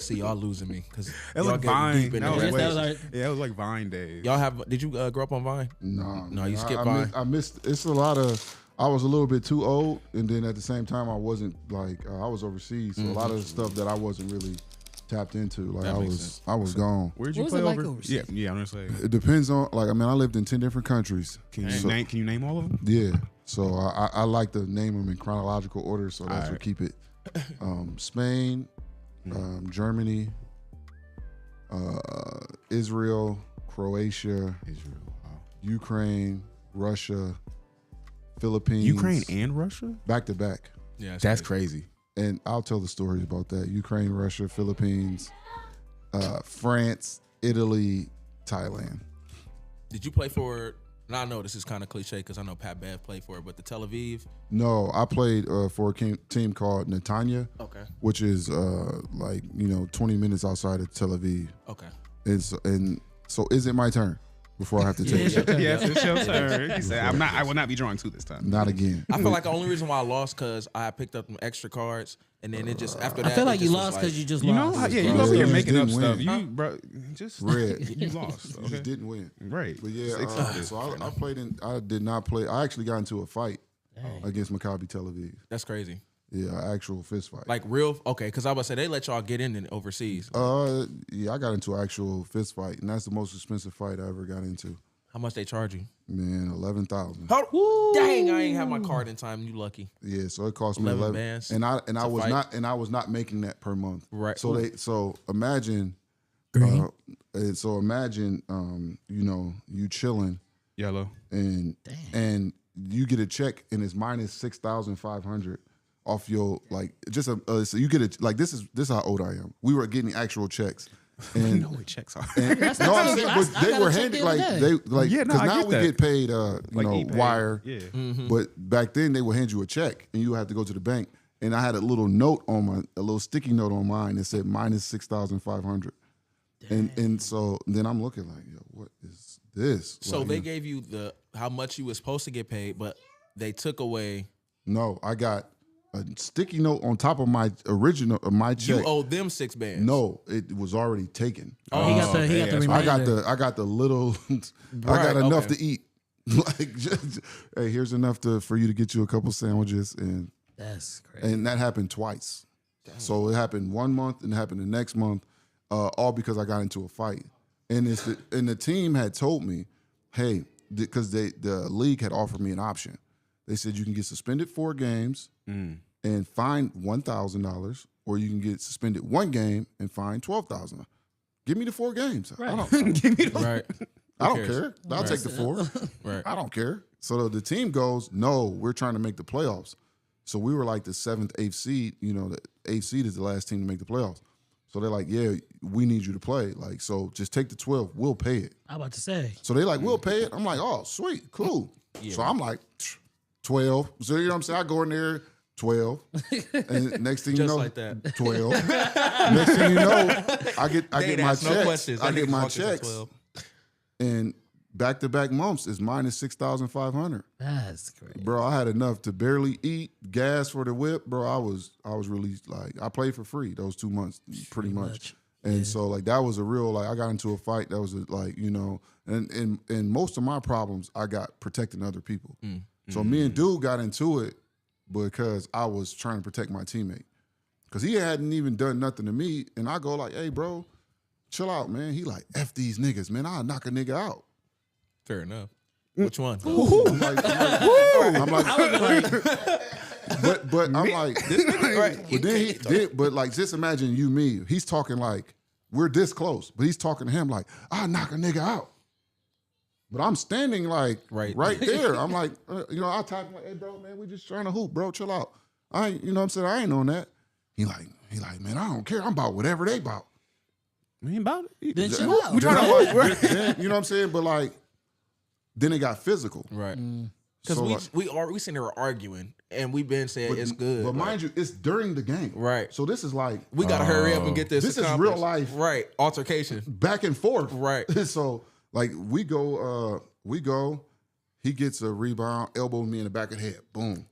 See, y'all losing me because That y'all was like getting Vine. deep in That the was red that was race. our- Yeah, it was like Vine days. Y'all have? Did you grow up on Vine? No, No, you skipped I Vine. I missed. It's a lot of. I was a little bit too old, and then at the same time, I wasn't like I was overseas, so a lot of the stuff that I wasn't really tapped into, like That I makes was, sense. I was gone. Where'd you What was play it like over? overseas? Yeah, I'm gonna say. It depends on, like, I mean, I lived in 10 different countries. Can you So- name all of them? Yeah, so I like to name them in chronological order, so that's Alright. what keep it. Spain, Germany, Israel, Croatia, Israel. Wow. Ukraine, Russia, Philippines. Ukraine and Russia? back to back. Yeah, That's crazy. And I'll tell the story about that. Ukraine, Russia, Philippines, France, Italy, Thailand. Did you play for? And I know this is kind of cliche because I know Pat Bev played for it, but the Tel Aviv. No, I played for a team called Netanya, Okay. which is 20 minutes outside of Tel Aviv. Okay. And so is it my turn before I have to take it? Yes, it's your turn. He said, I will not be drawing 2 this time. Not again. I feel like the only reason why I lost because I picked up some extra cards, and then it just after that. I feel like it you just was lost because you just You know, lost. how, yeah, you bro. over here You making up didn't stuff. win. You, bro, just Red. you lost. You Okay, just didn't win. right. But yeah, It's accepted. so I played in. I did not play. I actually got into a fight against Maccabi Tel Aviv. That's crazy. Yeah, actual fist fight. Like real. Okay, because I was say they let y'all get in overseas. Yeah, I got into an actual fist fight, and that's the most expensive fight I ever got into. How much they charge you? Man, 11,000. Dang, I ain't have my card in time. You lucky. Yeah, so it cost me 11 11 bands and I to was fight? not making that per month. Right. So imagine you chilling Yellow. and you get a check and it's minus 6,500 off your so you get it like this is how old I am. We were getting actual checks. You And know what checks are. no, I'm saying, but I they got a were check handy the other like day. they like Yeah, no, because I now get we that. get paid Like ePay. wire. Yeah. But back then they would hand you a check and you had to go to the bank. And I had a little note on a little sticky note on mine that said minus 6,500. And so then I'm looking like, yo, what is this? So Like, they gave you how much you was supposed to get paid, but they took away. no, I got a sticky note on top of my original my check. You owed them 6 bands. No, it was already taken. He got the yeah, that's reminder. I got the little. I Right, got enough okay. to eat. Like, hey, here's enough for you to get you a couple sandwiches, and That's crazy. that happened twice. So it happened 1 month and it happened the next month, all because I got into a fight. And the team had told me, hey, because the league had offered me an option. They said you can get suspended 4 games and fined $1,000, or you can get suspended 1 game and fined $12,000. Give me the 4 games. Right. I don't, Give me the Right. I don't cares? care. I'll take the 4. Right. I don't care. So the team goes, no, we're trying to make the playoffs. So we were like the 7th, 8th seed. You know, the 8th seed is the last team to make the playoffs. So they're like, yeah, we need you to play. Like, so just take the 12. We'll pay it. I'm about to say. So they like, we'll pay it. I'm like, oh, sweet, cool. So I'm like, 12. So you know what I'm saying? I go in there, 12. And next thing you Just know, like that. 12. Next thing you know, I get ain't my ask no checks. questions. I That get nigga my walked in at checks. 12. And back-to-back months is minus 6,500. That's crazy. Bro, I had enough to barely eat, gas for the whip. Bro, I was really like, I played for free those 2 months, pretty much. And so like that was a real, like, I got into a fight that was like, you know, and most of my problems I got protecting other people. So me and Dude got into it because I was trying to protect my teammate. Because he hadn't even done nothing to me. And I go like, hey, bro, chill out, man. He like, F these niggas, man. I'll knock a nigga out. Fair enough. Which one? I'm like, but I'm like, This nigga, right? but then he did, but like, just imagine you, me. He's talking like we're this close, but he's talking to him like, I'll knock a nigga out. But I'm standing like Right. there. I'm like, you know, I'll type him like, hey, bro, man, we just trying to hoop, bro. Chill out. I ain't, you know what I'm saying? I ain't on that. He like, man, I don't care. I'm about whatever they about. We ain't about it. Then chill out. Then I'm like, then, you know what I'm saying? But like, Then it got physical. Right. Because So, we sitting there arguing, and we been saying it's good. But mind you, it's during the game. Right. So this is like we got to hurry up and get this. This is accomplished. real life. Right. Altercation. Back and forth. Right. So like we go, he gets a rebound, elbow me in the back of the head. Boom.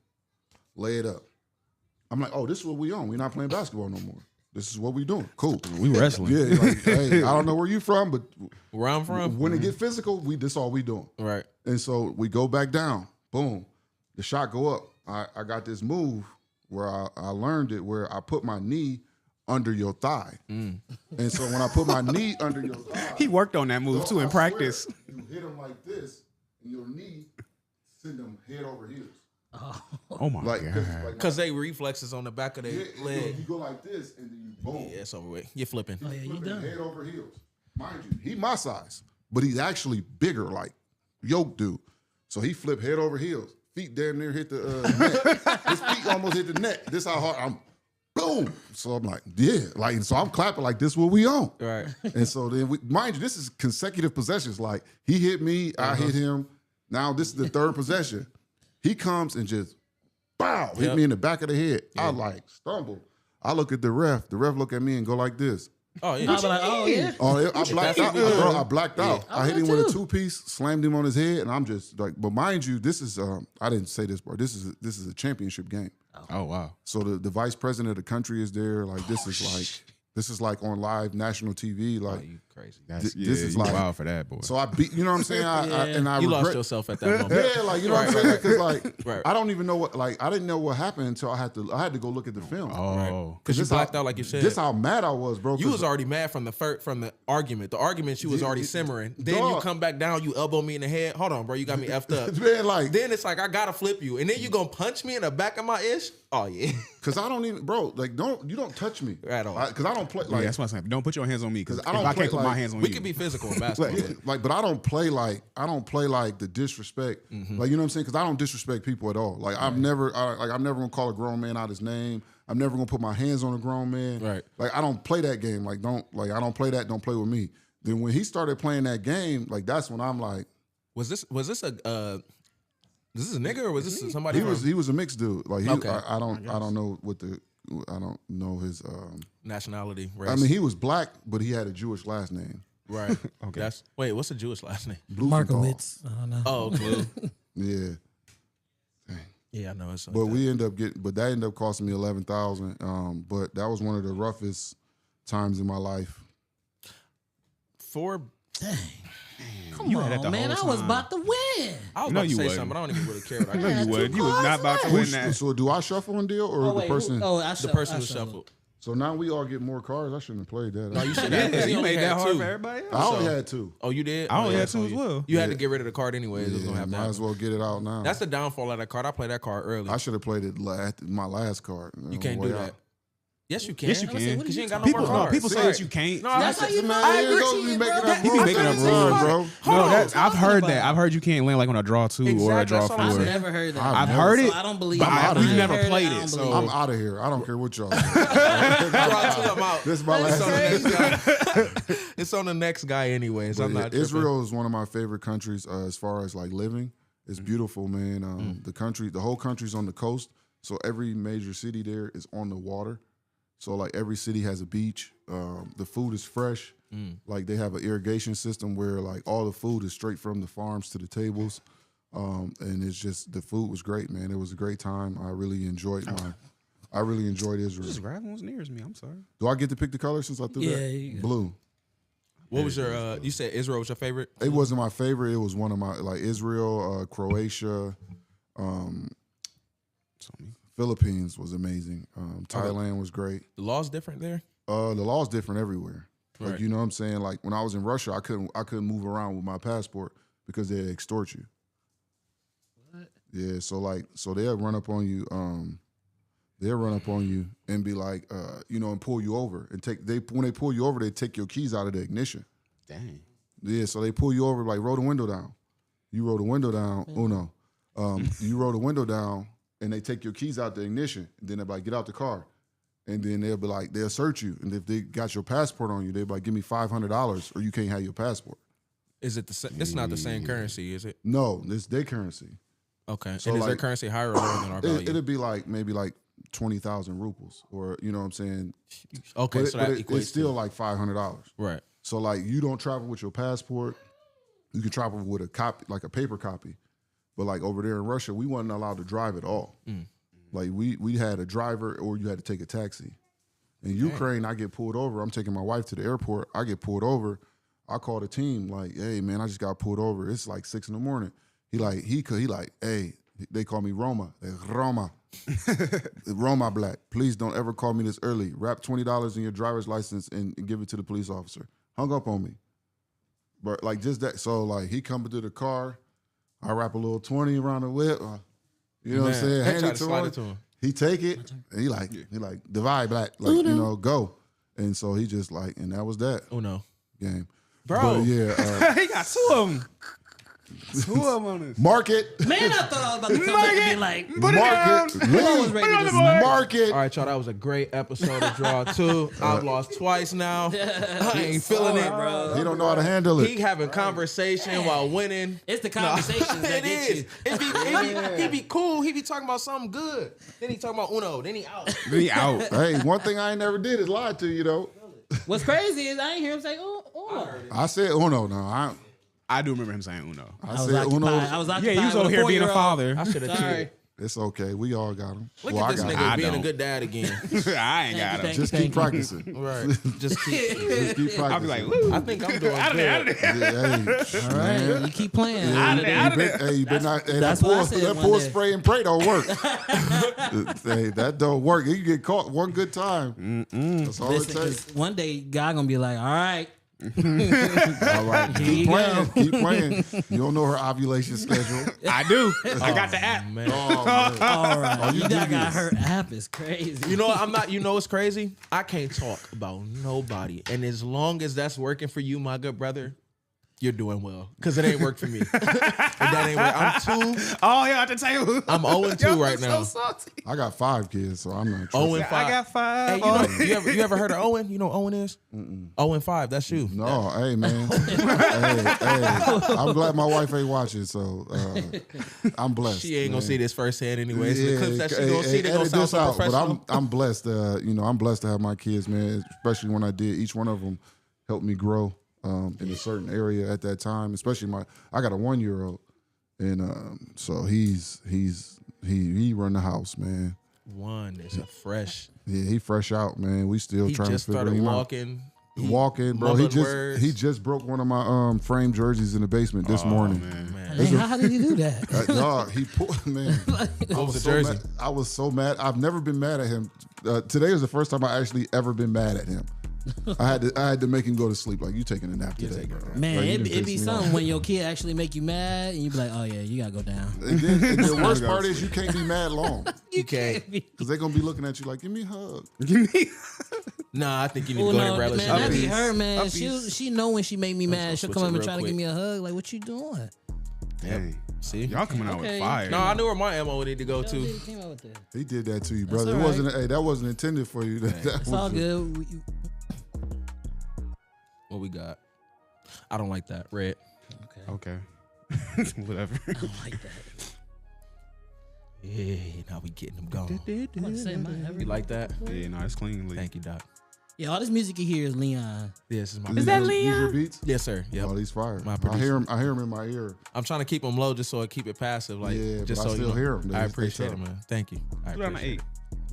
Lay it up. I'm like, oh, this is what we on. We're not playing basketball no more. This is what we doing. Cool. We wrestling. Yeah, like, hey, I don't know where you from, but Where I'm from. when it get physical, this all we doing. Right. And so we go back down. Boom. The shot go up. I got this move where I learned it where I put my knee under your thigh. And so when I put my knee under your thigh, He worked on that move too in I swear, practice. you hit him like this, and your knee send them head over heels. Oh my Like, god. Because they reflexes on the back of their leg. You go like this, and then you boom. Yeah, it's over with. You're flipping. Oh yeah, you Flipping done. head over heels. Mind you, he my size, but he's actually bigger, like yoke dude. So he flipped head over heels. Feet damn near hit the net. His feet almost hit the net. This how hard I'm. Boom. So I'm like, yeah, like, and so I'm clapping like this. What we on? Right. And so then, mind you, this is consecutive possessions. Like he hit me, I hit him. Now this is the third possession. He comes and just, bow, hit me in the back of the head. I like stumble. I look at the ref. The ref look at me and go like this. Oh yeah. I'll be like, oh yeah. Oh, I blacked out, bro. I blacked out. I hit him would with a too. 2-piece, slammed him on his head, and I'm just like. But mind you, this is I didn't say this, bro. This is a championship game. Oh wow. So the vice president of the country is there. Like this is like on live national TV. Like You crazy. That's this is you like- wild for that boy. so I beat. You know what I'm saying? I You lost regret. yourself at that moment. Yeah, like you know what I'm saying? Because like Right. I don't even know what like I didn't know what happened until I had to go look at the film. oh. Because you This how- blacked out like you said. This how mad I was, bro. You 'cause was already mad from the argument. The argument you was already simmering. Then you Dog. come back down, you elbow me in the head. Hold on, bro, you got me effed up. man, like Then it's like I gotta flip you, and then you gonna punch me in the back of my ish. Oh yeah, because I don't even, bro. Like you don't touch me At all. Because I don't play Yeah, like that's what I'm saying. Don't put your hands on me because I don't I play can't put my like- hands on we you. could be physical in basketball. like, but I don't play like the disrespect. Like you know what I'm saying? Because I don't disrespect people at all. Like I'm never gonna call a grown man out his name. I'm never gonna put my hands on a grown man. Right. Like I don't play that game. Like I don't play that. Don't play with me. Then when he started playing that game, like that's when I'm like, Was this a nigga or was this somebody? he was a mixed dude. Like he, Okay. I don't know what I don't know his. nationality, race. I mean, he was black, but he had a Jewish last name. right. Okay. Wait, what's the Jewish last name? Blumenthal. Markowitz. I don't know. Oh, okay. Yeah. Yeah, I know it's. But that ended up costing me $11,000. But that was one of the roughest times in my life. for. Come You had that the on, man. whole I was time. about to win. I was No, about to you say wouldn't. something, but I don't even really care. What I No, got. you would. You was cards not about to left. win that. So do I shuffle and deal or the person? The person who shuffled. So now we all get more cards. I shouldn't have played that. No, you should have. 'cause he you only made had that hard two. for everybody else. I only So- had 2. Oh, you did? I only Oh, had so two as well. You had to get rid of the card anyway. It was gonna have might that. as well get it out now. That's the downfall of that card. I played that card early. I should have played it my last card. You can't do that. Yes, you can. Yes, you I was can. like, what Because are you ain't got no People, more no, cards. people say that you can't. No, That's how you know. Man, I you agree. don't be making up He be rules making up sometimes, rules. bro. No, that's I've talking heard about? that. I've heard you can't land like on a draw 2 or a Exactly, draw that's what I'm 4. I've saying. never heard that. I've heard it, So I don't believe but it. I've we've I never heard it, played I it, don't so- believe I'm it. out of here. I don't care what y'all. I'm out. This is my last. It's on the next guy anyways. I'm not tripping. Israel is one of my favorite countries as far as like living. It's beautiful, man. The whole country's on the coast, so every major city there is on the water. So like every city has a beach. The food is fresh. Like they have an irrigation system where like all the food is straight from the farms to the tables. And it's just the food was great, man. It was a great time. I really enjoyed Israel. Just grab one's nearest me. I'm sorry. Do I get to pick the color since I threw Yeah, that? you got it. Blue. What was your? You said Israel was your favorite. It wasn't my favorite. It was one of my like Israel, Croatia, Philippines was amazing. Thailand was great. The law's different there. The law's different everywhere. Like Right. you know what I'm saying? Like when I was in Russia, I couldn't move around with my passport because they extort you. What? Yeah, so they'll run up on you. They'll run up on you and be like, and pull you over and when they pull you over, they take your keys out of the ignition. Dang. Yeah, so they pull you over, like roll the window down. You roll the window down. Uno. You roll the window down, and they take your keys out the ignition. And then they're like, get out the car. And then they'll be like, they'll search you. And if they got your passport on you, they'll be like, give me $500 or you can't have your passport. Is it it's not the same currency, is it? No, it's their currency. Okay. So, and is their like, currency higher or lower than our value? It'd be like maybe like 20,000 rupees, or you know what I'm saying. Okay, But, so that equates it's still to, like $500. right. So like you don't travel with your passport. You can travel with a copy, like a paper copy. But like over there in Russia, we wasn't allowed to drive at all. Like we had a driver, or you had to take a taxi. In Ukraine, I get pulled over. I'm taking my wife to the airport. I get pulled over. I call the team like, "Hey man, I just got pulled over. It's like 6 a.m." He like, hey, they call me Roma. They Roma. Roma black. Please don't ever call me this early. Wrap $20 in your driver's license and give it to the police officer. Hung up on me. But like just that. So like he come to the car. I wrap a little 20 around the whip. You know what I'm saying? They Hand try it to to slide him. it to him. He take it and he like divide black. Like, you know, go. And so he just like, and that was that Oh no. game. Bro. But yeah, He got 2 of them. 2 of them on this. market. Man, I thought I was about to come back and be like, Market. I was ready to smack. Market. All right, y'all. That was a great episode of Draw 2. I've lost twice now. I ain't feeling it, bro. He don't know how to handle it. He having conversation while winning. It's the conversations that It get is. you. He be cool. He be talking about something good. Then he talking about Uno. Then he out. He out. Hey, one thing I ain't never did is lie to you though. What's crazy is I ain't hear him say, oh. I said Uno. No, I do remember him saying Uno. I I was said occupied. Uno. I was occupied. Yeah, you was with over here being a 4-year-old. father. I should have Sorry. cheated. It's okay. We all got him. Look Well, at I this got nigga him. I being a don't. good dad again. I ain't got him. Thank you. Just keep practicing. Right. Just keep. Just keep practicing. I'll be like, woo. I think I'm doing Out of there, out of good. there. Hey, All right, you keep playing. Out of there, out of there. Hey, you been not. Hey, that's that what I poor, said that one poor day. spray and pray don't work. Hey, that don't work. You get caught one good time. That's all Listen, it takes. 'cause one day God gonna be like, all right, All right, Here keep you playing. go. Keep playing. You don't know her ovulation schedule. I do. I got the app. Man. Oh, man. all right. you You got devious. her app is crazy. You know what? I'm not. You know what's crazy? I can't talk about nobody, and as long as that's working for you, my good brother, you're doing well. Because it ain't work for me. That ain't work. I'm 2. Oh, yeah, at the table. I'm 0-2 right now. So salty. I got 5 kids, so I'm not. 0-5. I got 5. Hey, you ever heard of Owen? You know what Owen is? 0-5. That's you. No, hey man. hey, I'm glad my wife ain't watching, so I'm blessed. She ain't gonna man. see this firsthand anyway. So the Yeah, clips that she hey, gonna see, they gonna edit sound this so out, but professional. I'm blessed. I'm blessed to have my kids, man. Especially when I did. Each one of them helped me grow in a certain area at that time. Especially I got a 1-year-old, and so he run the house, man. One is a fresh. Yeah, he fresh out, man. We still He trying just to figure started him out. walking. Walking, bro. mumbling He just broke one of my framed jerseys in the basement this morning. Man, Hey, how did you do that? Dog, he pulled, man. what was the so jersey? mad. I was so mad. I've never been mad at him. Today was the first time I actually ever been mad at him. I had to make him go to sleep. Like, you taking a nap today, bro. Man, Like, you it done be pissed me something off. when your kid actually make you mad and you be like, oh yeah, you gotta go down. And then the worst part is you can't be mad long You can't. because they're gonna be looking at you like, give me a hug. Nah, I think you need Oh to go no, to man, relationship. that be her, man. Uppies. She know when she make me mad. She'll switch come it up and real try to quick. give me a hug. Like, what you doing? Dang. See? Y'all coming out Okay. with fire. No, I knew where my MO needed to go That to. was it, came out with that. He did that to you, brother. all It wasn't. right. Hey, that wasn't intended for you. That It's all was- good. What we got? I don't like that. Red. Okay. Okay. Whatever. I don't like that. Yeah, now we getting them going. I'm about to say, You like that? Yeah, no, it's clean. Thank you, Doc. Yeah, all this music you hear is Leon. This is my. These your beats? Yes, sir. Yep. Oh, he's fire. My I hear him. I hear him in my ear. I'm trying to keep them low just so I keep it passive. Like, Yeah, just but I so still you know. hear 'em. I They appreciate it, tough. man. Thank you. I Put it on an appreciate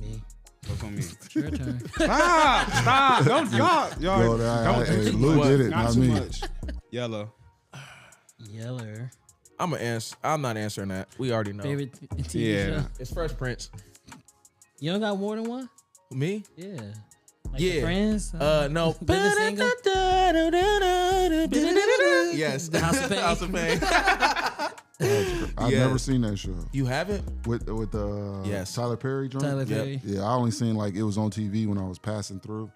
8. Me. What's on me? It's your turn. Stop. Don't y'all. Yo, Don't hey, do Lou too did it, Not not too me. much. Yellow. Yeller. I'm gonna answer. I'm not answering that. We already know. Favorite TV Yeah. show. It's Fresh Prince. You don't got more than one? Me? Yeah. Like Yeah. The Friends? No. Living Single? Yes. The House of Pain. House of Pain. I've Yeah. never seen that show You haven't? with Yes. Tyler Perry joint. Tyler Yep. Perry. Yeah, I only seen like it was on TV when I was passing through.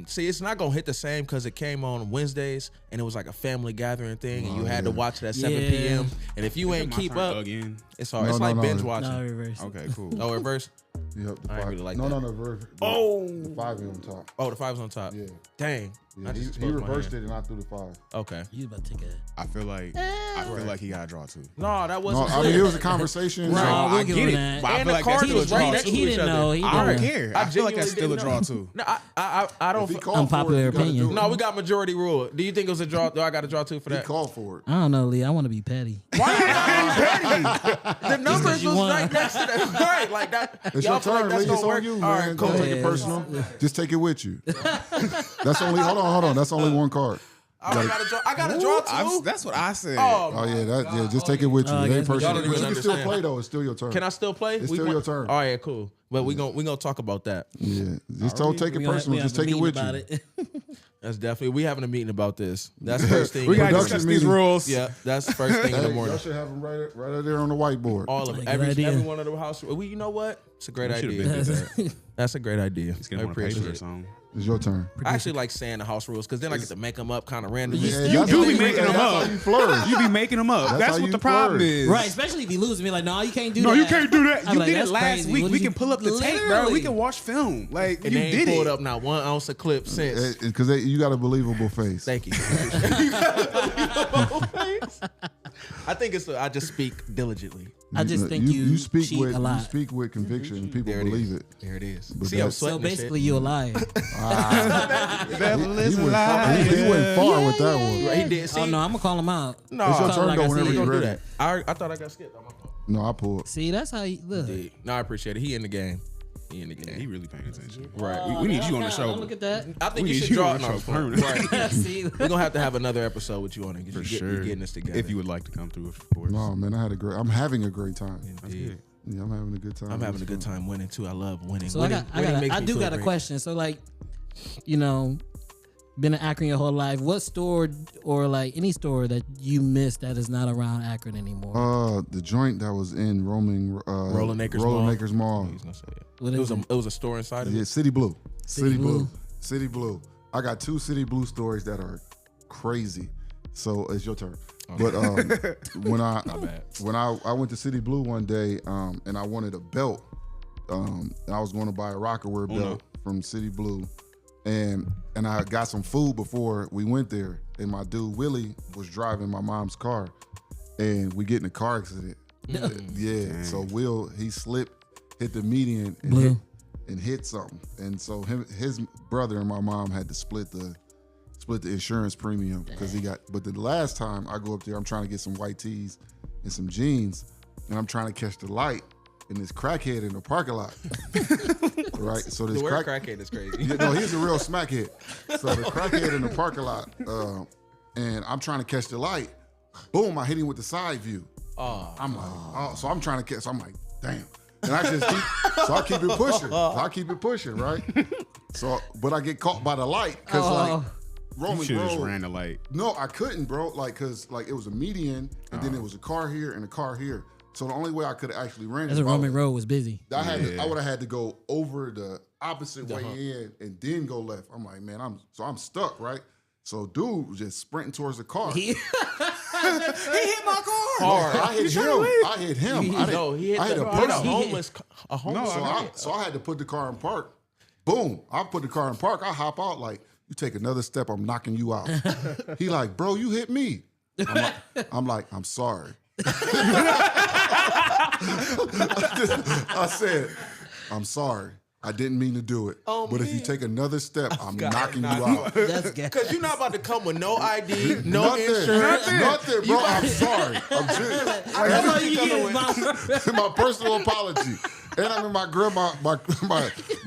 See, it's not gonna hit the same because it came on Wednesdays and it was like a family gathering thing, and you had to watch it at 7 Yeah. p.m. And if you ain't My keep turn up, again. it's hard. No, It's no, like no. binge No, watching. reverse. Okay, cool. Oh, reverse. Yep, the I ain't five. really like no, that. no, the 5 is on top. Oh, the 5's on top. Yeah. Dang. Yeah, I he just closed my reversed hand. it and I threw the 5. Okay. You about to take a. I feel like he got to draw 2. No, that No, wasn't. I mean, it was a conversation. Right. So No, we'll I give get him it, that. but I And feel the like card that's still a was right draw. next to He each didn't other. know. He I don't didn't. care. I feel like that's still a genuinely draw didn't too. No, I don't If he feel. called for Unpopular it, you gotta opinion. do it. No, we got majority rule. Do you think it was a draw? Do I got to draw 2 for He that? called for it. I don't know, Lee. I want to be petty. The numbers you was won. right next to that. Right, like that. It's y'all your feel like turn, that's Lee. gonna It's on work? you, All man. right, cool. Don't take it Yeah. personal. Just take it with you. That's only. Hold on. That's only one card. I gotta draw 2. That's what I said. Oh yeah, just take it with you. Oh, It yeah. ain't personal. Y'all don't But even you can still understand. play though. It's still your turn. Can I still play? It's We still want- your turn. All right, cool. But we gonna talk about that. Yeah, just don't take it We gonna- personal. we Just have a take it with meeting you. about it. That's definitely. We having a meeting about this. That's first thing. We got to Production discuss these meeting. rules. Yeah, that's first thing in the Hey, morning. y'all should have them right out there on the whiteboard. All of it. Good Every idea. one of the house. You know what? It's a great We should've idea. been did that. That's a great idea. He's I gonna want to pay appreciate for it. it. Something. It's your turn. I actually like saying the house rules because then I get to make them up kind of randomly. Yeah, You that's do how be you- making them that's up. how you flourish. You be making them up. That's That's how what you the problem flourish. is. Right, especially if he loses. Be like, no, you can't do No, that. you can't do that. I'm You like, did it that's last crazy. week. What We did can you- pull up the tape, bro. Literally. We can watch film. Like And you they ain't did pulled it. up not 1 ounce of clip since. Because you got a believable face. Thank you. I think it's. I just speak diligently. I just think you speak cheat with a lot. You speak with conviction, and people There it believe is. it. There it is. But See, I'm that's- So sweating. basically, you're a liar. Devil is He a went far, liar. he went far with that one. He did. See, Oh no, I'm gonna call him out. no, It's your Call turn it like though I whenever said. you're don't do ready. that. I thought I got skipped. On my phone. No, I pulled. See, that's how you look. No, I appreciate it. He in the game. He in the He game. really paying attention. Right. We need you on the Don't show. Look at that. I think We you need should you draw on it the on show the phone. permanently. Right. See, We're gonna have to have another episode with you on it. For You're sure. getting this together. If you would like to come through, of course. No, man, I'm having a great time. Indeed. Yeah, I'm having a good time. I'm having a It's good fun. time winning too. I love winning. so winning, winning makes I me do feel got a great. question. So like, you know, been in Akron your whole life. What store or like any store that you missed that is not around Akron anymore? The joint that was in Rolling Acres Mall. Rolling Acres Mall. He's gonna say it. What It is was, it? it was a store inside of Yeah, it. City Blue. City Blue. City Blue. I got 2 City Blue stories that are crazy. So it's your turn. But when I went to City Blue one day and I wanted a belt, and I was going to buy a Rockaware belt from City Blue, and I got some food before we went there, and my dude Willie was driving my mom's car, and we get in a car accident. Yeah. So Will, he slipped, hit the median, and hit something, and so his brother and my mom had to split the insurance premium because he got. But the last time I go up there, I'm trying to get some white tees and some jeans, and I'm trying to catch the light, and this crackhead in the parking lot. Right, so this The word crackhead is crazy. Yeah, no, he's a real smackhead. So the crackhead in the parking lot, and I'm trying to catch the light. Boom! I hit him with the side view. I'm like, so I'm trying to catch. So I'm like, damn. And I just I keep it pushing. So I keep it pushing, right? So, but I get caught by the light because like Roman Should have just Road. ran the light. No, I couldn't, bro. Like, cause like it was a median, and then it was a car here and a car here. So the only way I could have actually ran That's is a if I Roman Road was busy. I would have had to go over the opposite way in and then go left. I'm like, man, I'm stuck, right? So dude was just sprinting towards the car. He hit my car. Hard. I hit him. I hit him. He hit I hit the, a he hit person. a homeless. So I had to put the car in park. Boom. I put the car in park. I hop out like, you take another step, I'm knocking you out. He like, bro, you hit me. I'm like, I'm sorry. I said, I'm sorry. I didn't mean to do it. But if you take another step, I'm knocking you out. That's gay. Because you're not about to come with no ID, no Nothing. insurance. Nothing, bro. I'm sorry. I'm serious. That's how you get My personal apology. And I'm in my grandma,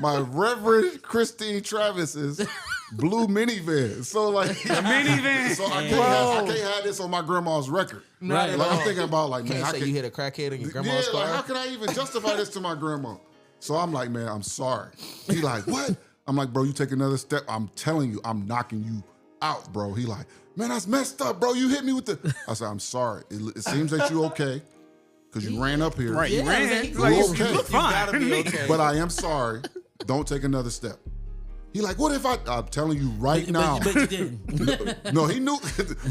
my Reverend Christine Travis's blue minivan. So like The minivan. so I can't have this on my grandma's record. Not at Like all. I'm thinking about like, man, Can't I say can, you hit a crackhead in your yeah, grandma's like how car. can I even justify this to my grandma? So I'm like, man, I'm sorry. He like, what? I'm like, bro, you take another step. I'm telling you, I'm knocking you out, bro. He like, man, that's messed up, bro. You hit me with the. I said, I'm sorry. It seems that you okay because you ran up here. Right, you Yeah, ran. I was like, Like, you you okay. look You gotta fine. be okay. But I am sorry. Don't take another step. He like, what if I'm telling you right now. But you didn't. No, he knew.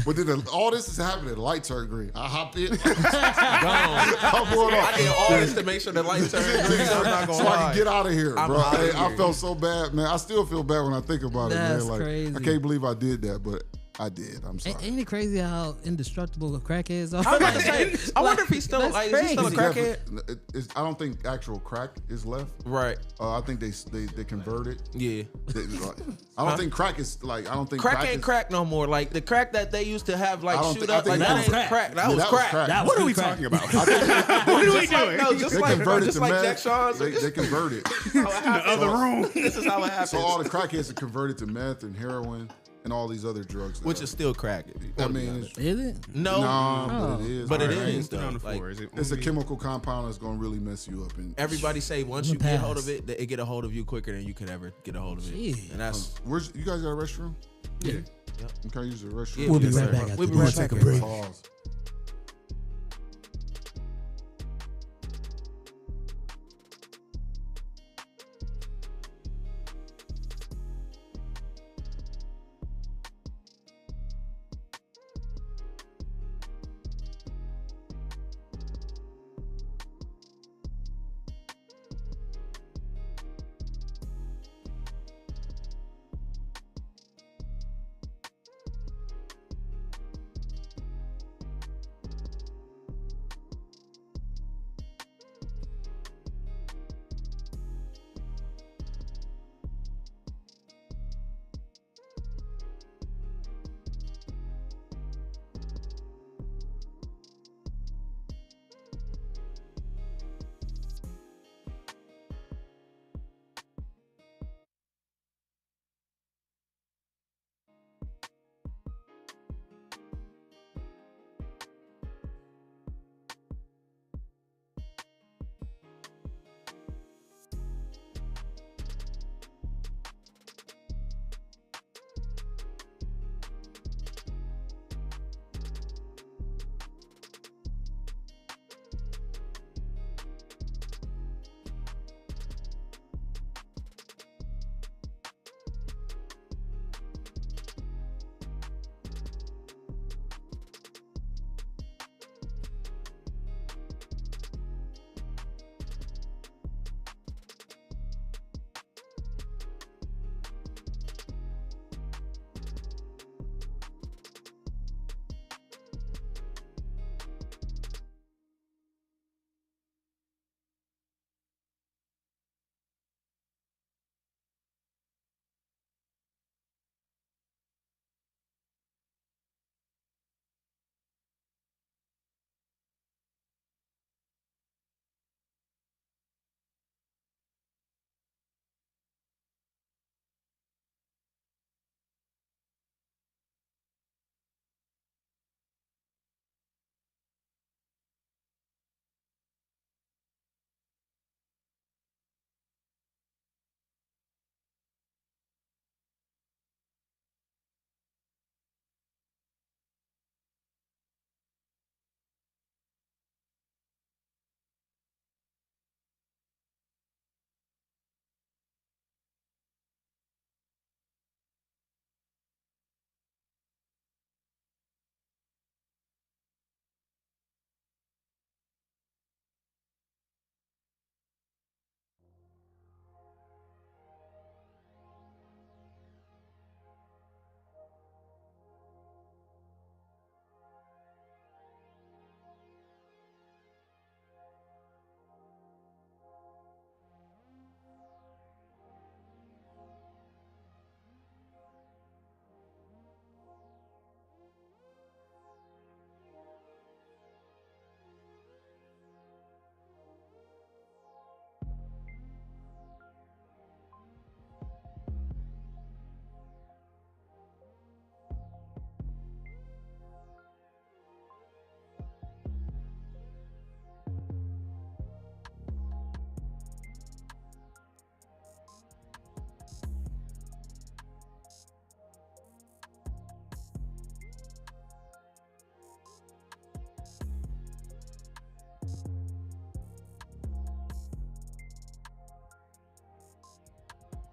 But then all this is happening. The light turned green. I hopped in. Gone. I'm going off. I did all this to make sure the lights turn green. I'm not gonna So I lie. can get out of here, I'm bro. outta Hey, here. I felt so bad, man. I still feel bad when I think about it, That's man. Like, crazy. I can't believe I did that, but I did. I'm sorry. Ain't it crazy how indestructible crackheads are? I was about to say, I wonder if he's still That's like, is he still a crazy. crackhead? I don't think actual crack is left. Right. I think they converted. Yeah. I don't think crack is like. I don't think Crack crack ain't is, crack no more. Like the crack that they used to have, like I don't shoot think- I up, think like that that was ain't crack. crack. That Yeah, was crack. That What was are we crack. talking about? what are we doing? No, just They like converted to like meth. Jack Shaw's. They converted. The other room. This is how it happens. So all the crackheads are converted to meth and heroin and all these other drugs. Which is still crack. I mean, it's, Is it? no, nah, but it is. but it man. Alright, is put it on though. the Like, floor. Is it? It's a chemical compound that's gonna really mess you up. And everybody say once I'm you gonna get hold pass. of it, that it get a hold of you quicker than you could ever get a hold of it. Jeez. And that's where's you guys got a restroom? Yeah. You can use the restroom. Yeah, We'll be yes, right sir. back. After We'll be this. right Take back. a break. Pause.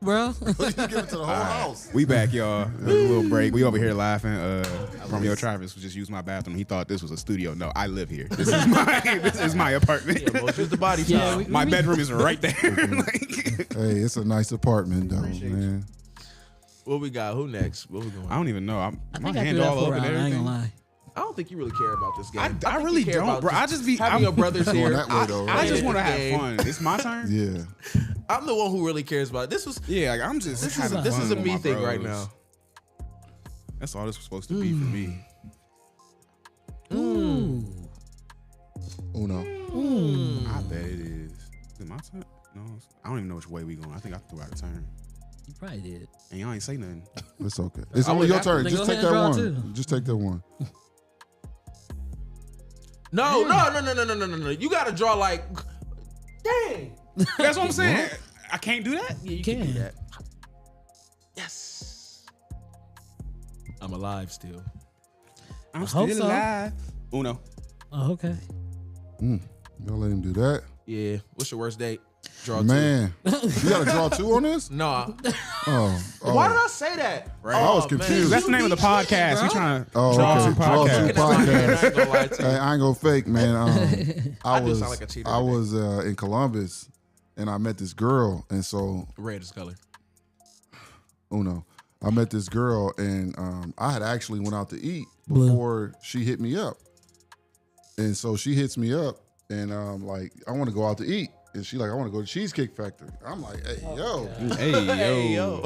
bro. You give it to the whole house. We back, y'all. A little break. We over here laughing. Romeo Travis just used my bathroom. He thought this was a studio. No, I live here. This is my apartment. Yeah, most use the body Yeah, time. My bedroom is right there. Hey, it's a nice apartment though, man. What we got? Who next? What we going? I don't even know. I My think I hand threw that all 4 over round. I ain't everything. gonna lie. I don't think you really care about this game. I think really you care don't, about bro. I just just be having your brothers Going here. that way though, I right? just want to have Game. fun. It's my turn. Yeah. I'm the one who really cares about it. This was Yeah, like, I'm just. this having is fun a with me my thing right bros. now. That's all this was supposed to be for me. Ooh. Uno. I bet it is. Is it my turn? No, I don't even know which way we going. I think I threw out a turn. You probably did. And y'all ain't say nothing. It's okay. It's I only would your have- turn. Then Just go take ahead that and draw one. two. Just take that one. No. You got to draw like, dang. That's what I'm saying. I can't do that. Yeah, you can. do that. Yes. I'm alive still. I'm hope still so. alive. Uno. Oh, okay. Y'all let him do that. Yeah. What's your worst date? Draw two. Man, you got to draw 2 on this? No. Oh. Why did I say that? Right. I was Oh, confused. man. That's the name of the You be cheating, podcast. bro. We trying to Oh, draw okay. two Draw two podcasts. podcasts. I ain't gonna lie to you. Hey, I ain't gonna fake, man. I I do was sound like a cheater I today. was in Columbus, and I met this girl, and so Red is color. Uno, I met this girl, and I had actually went out to eat Blue. before she hit me up, and so she hits me up, and like I want to go out to eat, and she like I want to go to Cheesecake Factory. I'm like, hey yo. Hey, yo.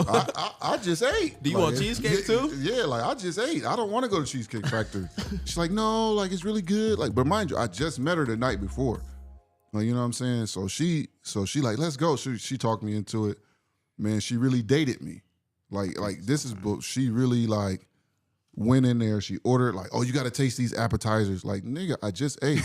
I just ate. Do you want cheesecake too? Yeah, like I just ate. I don't want to go to Cheesecake Factory. She's like, no, like it's really good. Like, but mind you, I just met her the night before. Like, you know what I'm saying? So she like, let's go. She talked me into it. Man, she really dated me. Like this is she really like went in there. She ordered like, oh, you got to taste these appetizers. Like, nigga, I just ate.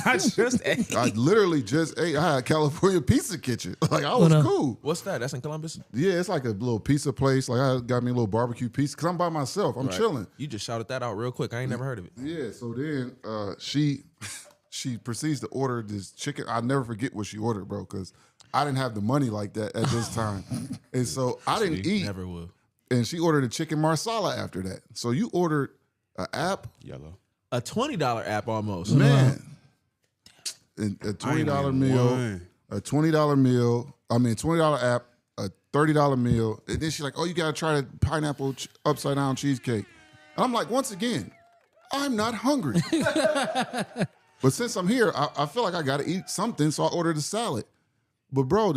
I just ate. I literally just ate. I had California Pizza Kitchen. Like I was cool. What's that? That's in Columbus? Yeah, it's like a little pizza place. Like I got me a little barbecue pizza because I'm by myself. I'm chilling. You just shouted that out real quick. I ain't never heard of it. Yeah. So then she proceeds to order this chicken. I'll never forget what she ordered, bro, because I didn't have the money like that at this time, and so I didn't eat. Never will. And she ordered a chicken marsala after that. So you ordered an app, Yellow. A $20 app almost. man. And a I ain't $20 even meal, won. a $20 meal. I mean, $20 app, a $30 meal, and then she's like, "Oh, you gotta try the pineapple upside down cheesecake." And I'm like, once again, I'm not hungry. But since I'm here, I feel like I gotta eat something, so I ordered a salad. But bro,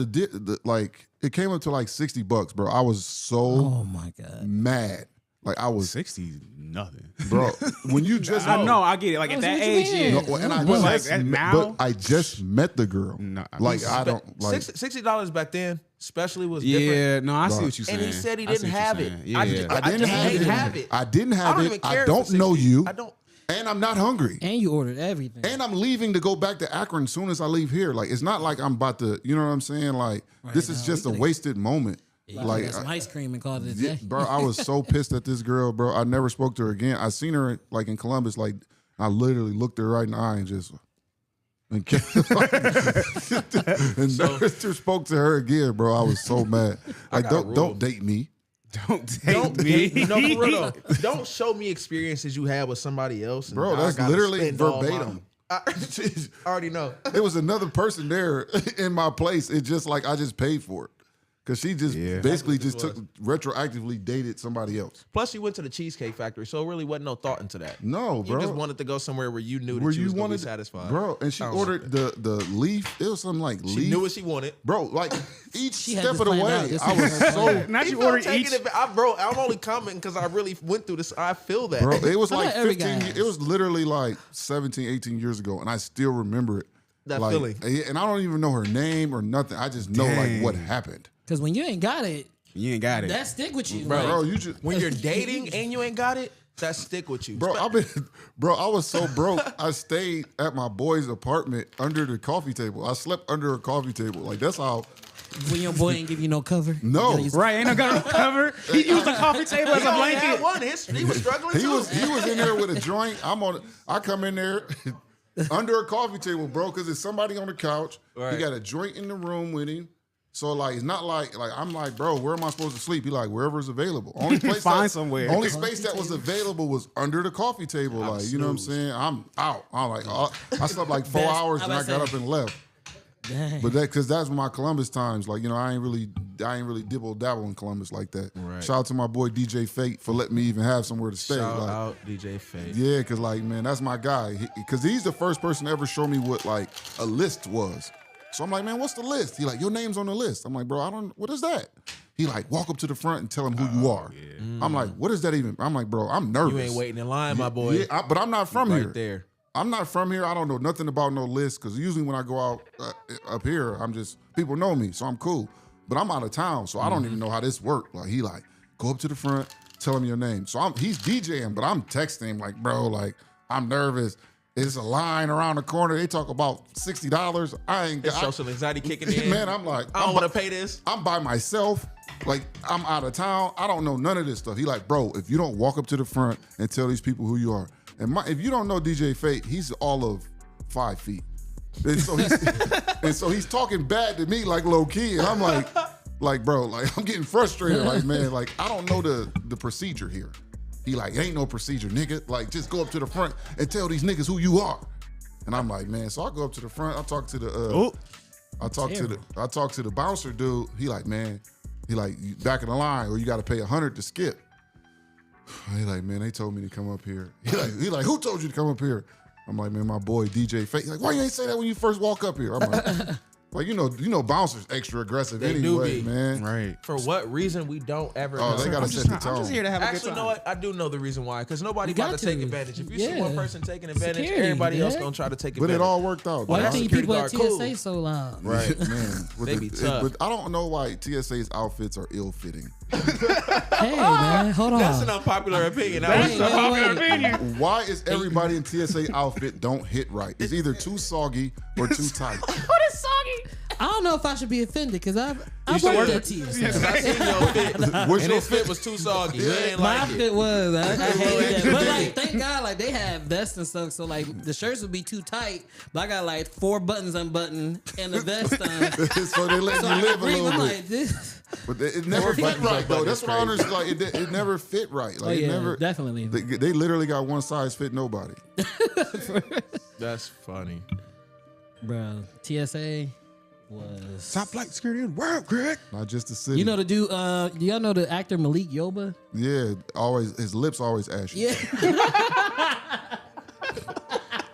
like it came up to like $60, bro. I was so Oh my God. mad. Like I was, 60 nothing. bro. When you just I know, I get it. Like at Oh, that so what you age, mean? yeah. No, and I But like just, now, but I just met the girl. No, I like mean, I don't like. $60 back then, especially was different. yeah, no, I see Bro. what you're saying. And he said he I see didn't what you're have it. saying. Yeah, I yeah. just- I didn't just have didn't it. have it. I didn't I have don't it. even care I if don't it's know 60. you. I don't. And I'm not hungry. And you ordered everything. And I'm leaving to go back to Akron as soon as I leave here. Like it's not like I'm about to. You know what I'm saying? Like this is now, just a we could- wasted moment. like Like some ice cream and called it a yeah, day. bro, I was so pissed at this girl, bro. I never spoke to her again. I seen her like in Columbus. Like I literally looked her right in the eye and just and, and never spoke to her again, bro. I was so mad. Like got a rule. don't date me. Don't take Don't me. No, for real though. Don't show me experiences you had with somebody else. And Bro, I that's gotta literally spend all verbatim. I already know. It was another person there in my place. It just like I just paid for it. Cause she just basically just took retroactively dated somebody else. Plus, you went to the Cheesecake Factory, so it really wasn't no thought into that. No, bro. You just wanted to go somewhere where you knew that Where you was gonna be wanted satisfied. bro. And she ordered the leaf. It was something like She leaf. knew what she wanted. Bro, like each She had step this of the planned out. way, This I is was her so plan. Not He you felt order taken each. bro, I'm only commenting because I really went through this. I feel that. bro. It was I like thought every 15. guy has. It was literally like 17, 18 years ago, and I still remember it. That like, feeling. And I don't even know her name or nothing. I just know like what happened. Because when you ain't got it, You ain't got it. that stick with you. Bro, like, Bro, you just when you're dating and you ain't got it, that stick with you. Bro, I was so broke. I stayed at my boy's apartment under the coffee table. I slept under a coffee table. Like that's how. when your boy ain't give you no cover. No. You gotta use- Right, ain't no got no cover. He used a coffee table as He a only had blanket. one. He was struggling He too. was in there with a joint. I come in there under a coffee table, bro, because there's somebody on the couch. Right. He got a joint in the room with him. So like it's not like I'm like, bro, where am I supposed to sleep? He like, wherever is available. Only place Find somewhere. Only space that was available was under the coffee table. Like, you know what I'm saying? I'm out. I'm like, I slept like 4 hours and I got up and left. Dang. But because that's my Columbus times. Like, you know, I ain't really dibble dabble in Columbus like that. Right. Shout out to my boy DJ Fate for letting me even have somewhere to stay. Shout like, out DJ Fate. yeah, because like, man, that's my guy. Because he's the first person to ever show me what like a list was. So I'm like, man, what's the list? He like, your name's on the list. I'm like, bro, what is that? He like, walk up to the front and tell him who you are. Yeah. I'm like, what is that even? I'm like, bro, I'm nervous. You ain't waiting in line, my boy. Yeah, but I'm not from here. Right there. I'm not from here. I don't know nothing about no list because usually when I go out up here, people know me, so I'm cool. But I'm out of town, so I don't even know how this works. Like he like, go up to the front, tell him your name. So he's DJing, but I'm texting him like, bro, like I'm nervous. It's a line around the corner. They talk about $60. I ain't got Social anxiety kicking in. Man, I'm like, I don't want to pay this. I'm by myself. Like, I'm out of town. I don't know none of this stuff. He like, bro, if you don't walk up to the front and tell these people who you are. And if you don't know DJ Fate, he's all of 5 feet. And so he's talking bad to me like low key. And I'm like, bro, like I'm getting frustrated. Like, man, like I don't know the procedure here. He like, ain't no procedure, nigga. Like, just go up to the front and tell these niggas who you are. And I'm like, man, so I go up to the front. I talk to the I talk to the bouncer dude. He like, man, he like, you back in the line or you got to pay $100 to skip. He like, man, they told me to come up here. He like, who told you to come up here? I'm like, man, my boy DJ Fate. He's like, why you ain't say that when you first walk up here? I'm like, you know, bouncers extra aggressive They anyway, do be. man. Right. For what reason we don't ever know. Oh, they gotta set the tone. I'm just here to have a good Actually, time. you know what? I do know the reason why. Because nobody You about got to take to. advantage. If you see Yeah. one person taking advantage, Security, everybody else yeah. gonna try to take But advantage. it all worked out. Why dog. do you think security people at guard, TSA cool. so loud? Right. Man, They be tough. But I don't know why TSA's outfits are ill-fitting. Hey man, hold on. That's an unpopular opinion. Wait, wait. Why is everybody in TSA outfit don't hit right? It's either too soggy or too tight. What is soggy? I don't know if I should be offended because I should worked work at TSA. I seen your fit, What's and your his fit fit? was too soggy. You ain't My like it. fit was. I hated that. But like, thank God, like they have vests and stuff. So like the shirts would be too tight, but I got like 4 buttons unbuttoned and the vest on. So they let So you I live a breathe. little I'm bit. like this. But it never fit buttons, right, like, though. buttons That's what I crazy. understand. Like, it never fit right. Like, Oh it yeah, never. definitely. They literally got one size fit nobody. That's funny. Bro, TSA was Top flight security in the world, Greg. Not just the city. You know the dude. Do y'all know the actor Malik Yoba? Yeah, always his lips always ashy. Yeah.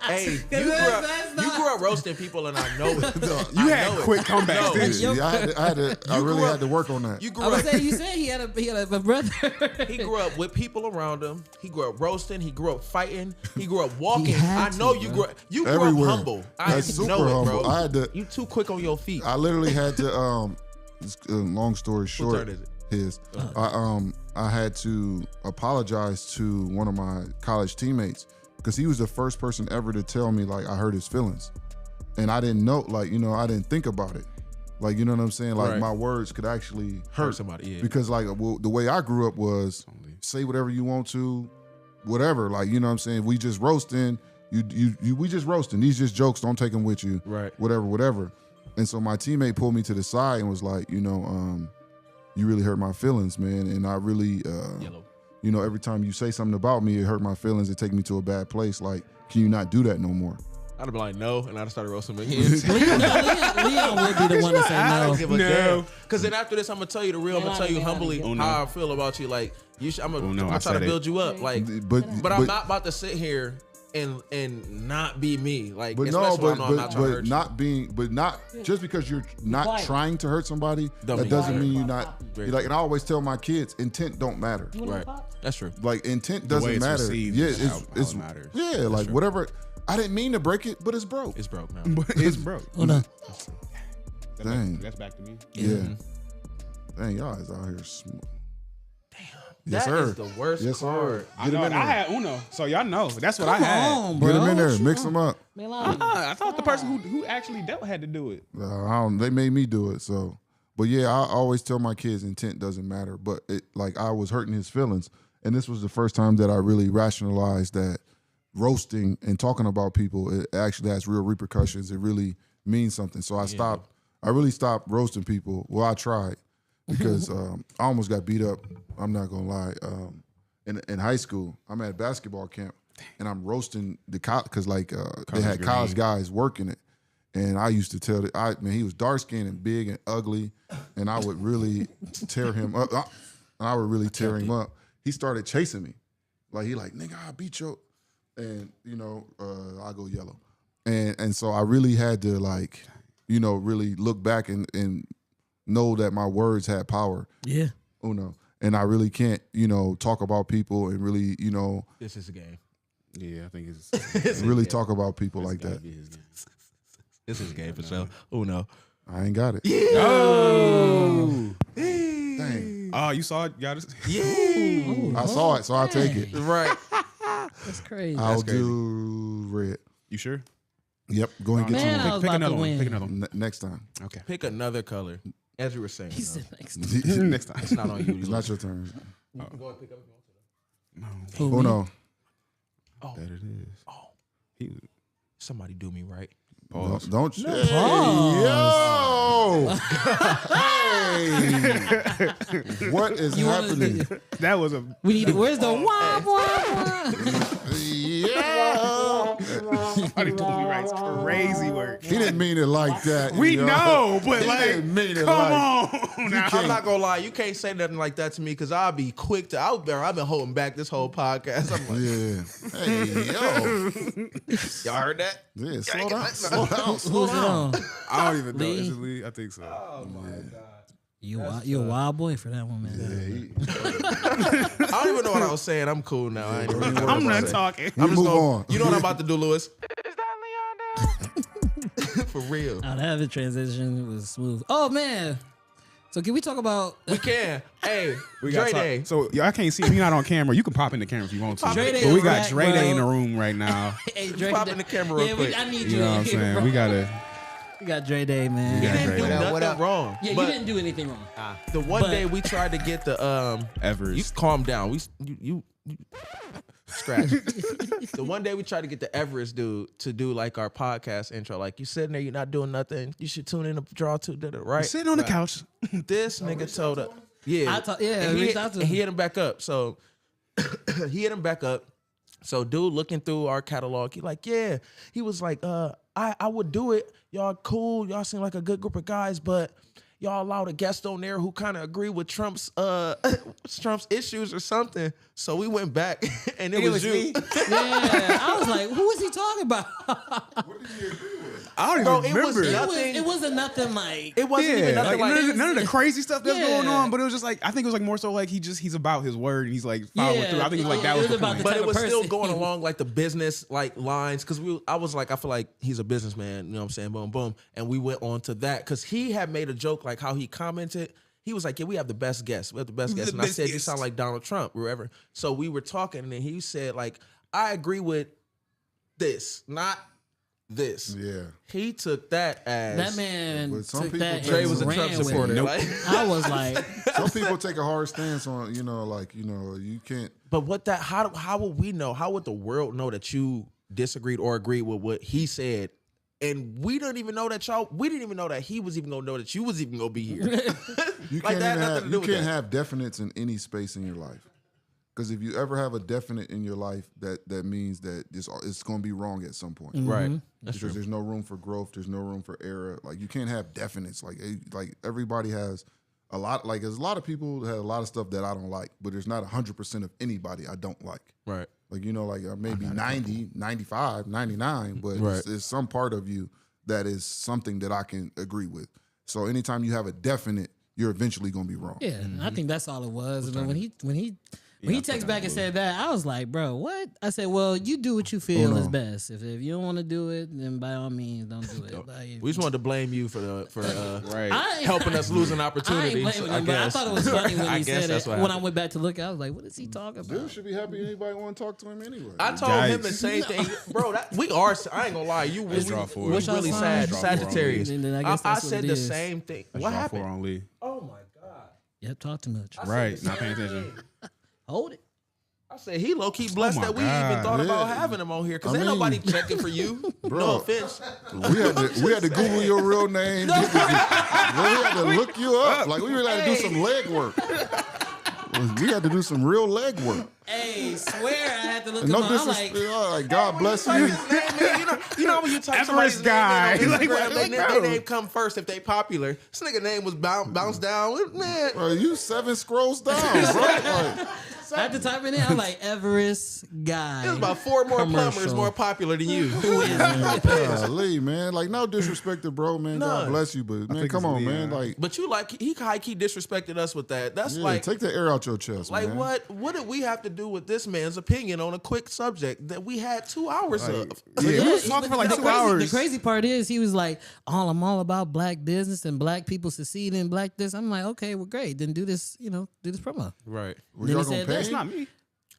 Hey, you that's grew up roasting people, and I know it. You I had know it. quick comebacks, No. didn't you? Yeah, I really grew up- had to work on that. You grew I was up. saying, you said he had a brother. He grew up with people around him. He grew up roasting. He grew up fighting. He grew up walking. had I know to, you bro. grew. You grew Everywhere. up humble. I That's super know it, bro. humble. I had to. You too quick on your feet. I literally had to. Long story short, turn is it? his. I had to apologize to one of my college teammates because he was the first person ever to tell me like I hurt his feelings, and I didn't know, like, you know, I didn't think about it, like, you know what I'm saying, like Right. my words could actually hurt somebody, yeah. because like the way I grew up was say whatever you want to, whatever, like, you know what I'm saying, we just roasting, we just roasting, these just jokes, don't take them with you, Right. whatever. And so my teammate pulled me to the side and was like, you know, you really hurt my feelings, man. And I really, Yellow. you know, every time you say something about me, it hurt my feelings. It take me to a bad place. Like, can you not do that no more? I'd have been like, no, and I'd have started roasting him again. Leon would be the one to say I no. don't give a No. damn. Because then after this, I'm gonna tell you the real. I'm gonna tell you Yeah. humbly Oh, no. how I feel about you. Like you, I'm Oh, no, gonna I try to said it. build you up. Like, But I'm not about to sit here and not be me. Like, But especially no, when I know I'm not trying to hurt you. not being, but not just because you're not quiet. trying to hurt somebody, Don't that mean doesn't quiet. mean you're not. Very Like, and I always tell my kids, intent don't matter. Right. That's true. Like, intent The way doesn't it's matter. received Yeah, is how it matters. Yeah, like whatever. I didn't mean to break it, but it's broke. It's broke now. It's broke. Oh no. Dang. That's back to me. Yeah. Dang, y'all is out here smooth. Yes, That sir. is the worst Yes, sir. card. I Get know. him in I there. had Uno, so y'all know. That's what I Come had. on, bro. Get them in there. What Mix you them up. Man, like, I thought the person who actually dealt had to do it. They made me do it. So, but yeah, I always tell my kids intent doesn't matter. But like I was hurting his feelings, and this was the first time that I really rationalized that roasting and talking about people, it actually has real repercussions. It really means something. So I I really stopped roasting people. Well, I tried because I almost got beat up. I'm not gonna lie. In high school, I'm at a basketball camp and I'm roasting the because they had college guys working it, and I used to tell man, he was dark skinned and big and ugly, and I would really tear him up. I would really tear him up. He started chasing me, nigga, I'll beat you. And I go yellow, and so I really had to really look back and know that my words had power. Yeah. And I really can't, talk about people and really, This is a game. Yeah, I think it's really talk about people like that. This is a game for sure. Uno. I ain't got it. Yeah. Oh. Dang. Oh, you saw it? Got it? Yeah. I saw it, so I'll take it. Right. That's crazy. I'll do red. You sure? Yep. Go and get Man, you I was Pick about another to one. win. Pick another one. next time. Okay. Pick another color. As you were saying. He though. said next. Next time. It's not on you. It's not your turn. Go and pick up if you want to. Who, me? Uno. Oh. That it is. Oh. He, Somebody do me right. pause. Don't you? Hey, Pause. yo! Hey! What is You wanna happening? do- That was a. We need. Where's the wah wah? Yeah! Somebody told me right. It's crazy work. He didn't mean it like that. We yo. know, but He didn't mean it come on. Now. I'm not gonna lie, you can't say nothing like that to me because I'll be quick to out there. I've been holding back this whole podcast. I'm like, Yeah. Hey, yo. y'all heard that? Yeah, slow down. Slow down. Slow Who's it down. on? I don't even know. Lee? Is it Lee? I think so. Oh my god. You're a wild boy for that one, man. Yeah, I don't even know what I was saying. I'm cool now. I ain't even know what I'm I was not saying. talking. I'm just move gonna, on. You know what I'm about to do, Lewis? Is that Leon? For real. Oh, that the transition was smooth. Oh man. So can we talk about We can. Hey, We Dre got Day. So y'all can't see. If you're not on camera, you can pop in the camera if you want to. Dre Day But we is got back, Dre Day bro. in the room right now. Hey, Dre pop Day. in the camera real Yeah, quick. I need You know what I'm in here, saying? bro. We gotta. We got Dre Day, man. We You got didn't Dre do Day. nothing wrong. Yeah, you But didn't do anything wrong. the one But- day we tried to get the Everest. You calm down. You scratch. The one day we tried to get the Everest dude to do like our podcast intro. Like you sitting there, you're not doing nothing. You should tune in to draw to did it right. Sitting on the couch. This nigga told us. Yeah, Yeah, and reached out to and he him. hit him back up. So he hit him back up. So dude looking through our catalog, he like, yeah. He was like, I would do it. Y'all cool. Y'all seem like a good group of guys, but y'all allowed a guest on there who kind of agree with Trump's issues or something. So we went back and it was you. Yeah, I was like, who is he talking about? I don't Bro, even it was remember. nothing. It wasn't nothing like. It wasn't even Yeah, nothing like, like, none of the crazy stuff that's Yeah. going on, but it was just like I think it was like more so like he's about his word and he's like following Yeah, through. I think it was like that it was was the about point. the but type it was of still person. going along like the business like lines because I was like I feel like he's a businessman, you know what I'm saying, boom boom, and we went on to that because he had made a joke like how he commented. He was like, yeah, we have the best guests. We have the best guests. And I said, you sound like Donald Trump or whatever. So we were talking and then he said like, I agree with this, not this. Yeah. He took that as That man But some took people that think Dre and was a ran Trump with it. supporter. Nope. Like, I was like, Some people take a hard stance on, you can't. but what that how would we know? How would the world know that you disagreed or agreed with what he said? And we didn't even know that we didn't even know that he was even gonna know that you was even gonna be here. You Like can't that had even nothing have, to you do with can't that. have definites in any space in your life. Because if you ever have a definite in your life, that means that it's going to be wrong at some point. Right. That's Because true. there's no room for growth. There's no room for error. Like you can't have definites. Like everybody has a lot. Like there's a lot of people that have a lot of stuff that I don't like, but there's not 100% of anybody I don't like. Right. Like, maybe 90, 95, 99, but Right. it's some part of you that is something that I can agree with. So anytime you have a definite, you're eventually going to be wrong. yeah, I think that's all it was. And then when he texted back and said that, I was like, bro, what? I said, well, you do what you feel no. is best. If you don't want to do it, then by all means, don't do it. Like, We just wanted to blame you for Right. I ain't- helping us losing I ain't opportunities. blaming him, but I guess. thought it was funny when I he guess said that's it. what When I happened. went back to look, I was like, what is he talking about? Dude should be happy anybody want to talk to him anyway. I told him the Yikes. same thing, bro. We are. I ain't gonna lie. You Let's really, draw four. we What's y'all really sign? sad. Draw four on Sagittarius. Lee. Then I guess I that's what said it the is. same thing. Let's What draw happened? four on Lee. Oh my god. Yep, talk too much. Right. Not paying attention. Hold it. I said he low key blessed my that we even God. thought about Yeah. having him on here because I ain't mean- nobody checking for you. Bro. No offense. We had to Google your real name. We had to look you up. Like we really had to do some leg work. We had to do some real leg work. Hey, swear I had to look And him no up. I'm disrespect. like, Like God bless Type you. his name in, you know when you type somebody's Everest guy. name in on Like, Instagram, what? they name come first if they popular. This nigga name was bounce down. Man, Bro, you 7 scrolls down, bro. Like, I had to type it in. I'm like, Everest guy. there's about 4 more plumbers Commercial. more popular than you. Who is it? golly, man. Like no disrespect to bro, man. God None. bless you, but man, think come it's on, me, man. yeah. Like, But you like he high key disrespected us with that. That's yeah, like take the air out your chest, man. what did we have to do with this man's opinion on a quick subject that we had 2 hours of? Yeah, we was talking for like the 2 crazy, hours. The crazy part is he was like, I'm all about black business and black people succeeding in black this. I'm like, okay, well, great. Then do this, do this promo. Right. Were Then y'all he gonna said pay that's him? Not me.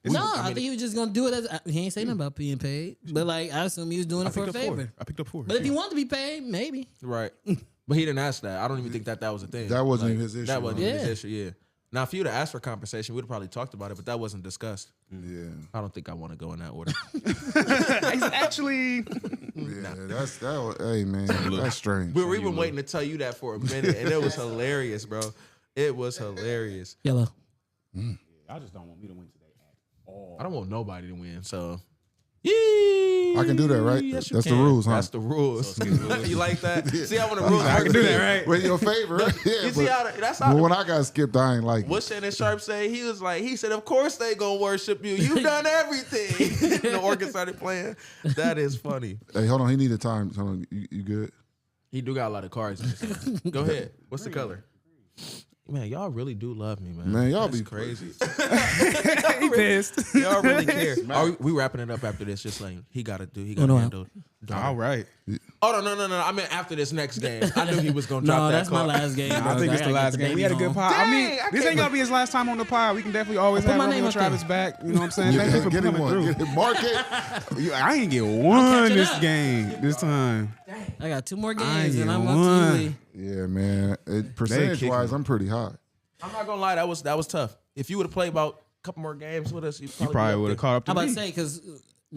No, I think he was just gonna do it as he ain't say nothing about being paid. But like I assume he was doing it for a favor. I picked up 4. But if he wanted to be paid, maybe. Right. But he didn't ask that. I don't even think that was a thing. That wasn't even his issue, That wasn't huh? even his Yeah. issue, yeah. Now, if you'd have asked for compensation, we'd have probably talked about it, but that wasn't discussed. Yeah, I don't think I want to go in that order. Actually, yeah. Hey, man, that's strange. We were even waiting to tell you that for a minute, and it was hilarious, bro. It was hilarious. Yellow. I just don't want me to win today at all. I don't want nobody to win, so. Yee! I can do that, right? Yes, you That's the can. rules, huh? That's the rules. you like that? See how when the rules I work can do for that, you? right? Well, in your favor. Yeah, You see but, how that's how. but when I got skipped, I ain't like What it. Shannon Sharp say? He said, of course they gonna worship you. You've done everything. And the organ started playing. That is funny. Hey, hold on. He needed time. Hold on. You good? He do got a lot of cards. In his Go ahead. What's the color? Man, y'all really do love me, man. Man, y'all That's be crazy. He pissed. Y'all really care. Are we wrapping it up after this? Just like he got to no. handle. All right. Oh no! I mean after this next game. I knew he was gonna drop No, that that's my card. last game. I bro. think it's the gotta last get game. baby We had a good home. pod. I mean, Dang, I this can't ain't gonna be his last time on the pod. We can definitely always I'll have put my name Romeo up there. Travis back. You know what I'm saying? Thank you for Get him coming one. through. Get him. Mark it. I ain't get one catching this up. game this time. I got 2 more I games and get I'm up one. to you. Yeah, man. Percentage-wise, I'm pretty high. I'm not gonna lie, that was tough. If you would have played about a couple more games with us, you You probably would have caught up to I'm about me. to say because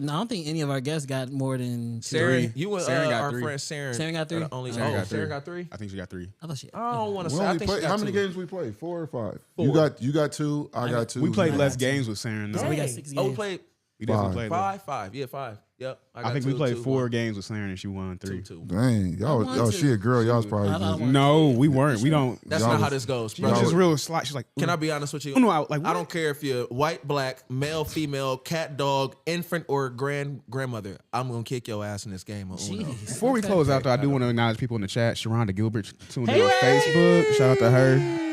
I don't think any of our guests got more than 2. Saren, you and Saren got our 3. friend Saren. Saren got 3? are the Only, Saren got Saren 3. got 3. I think she got 3. I thought she. I don't want to We say. I only think she played, got how many 2. games we played? 4 or 5? 4. You got 2. I got 2. We played You less got games with Saren. So Though. we got Dang. 6 Oh, we games. played We definitely Five. played. 5. Yeah, 5. Yep. I think we played 4 games with Saren and she won 3. 2. Dang, y'all. want Oh, to. she a girl. Y'all's probably. I don't just- want- No, we weren't. We don't. That's Y'all not how was- this goes, She bro. was just real slight. She's like, Can I be honest with you? Oh, no, I I don't care if you're white, black, male, female, cat, dog, infant, or grandmother. I'm gonna kick your ass in this game. On Uno. Jeez. Before we close out, though, I do want to acknowledge people in the chat. Sharonda Gilbert tuned in on Facebook. Shout out to her.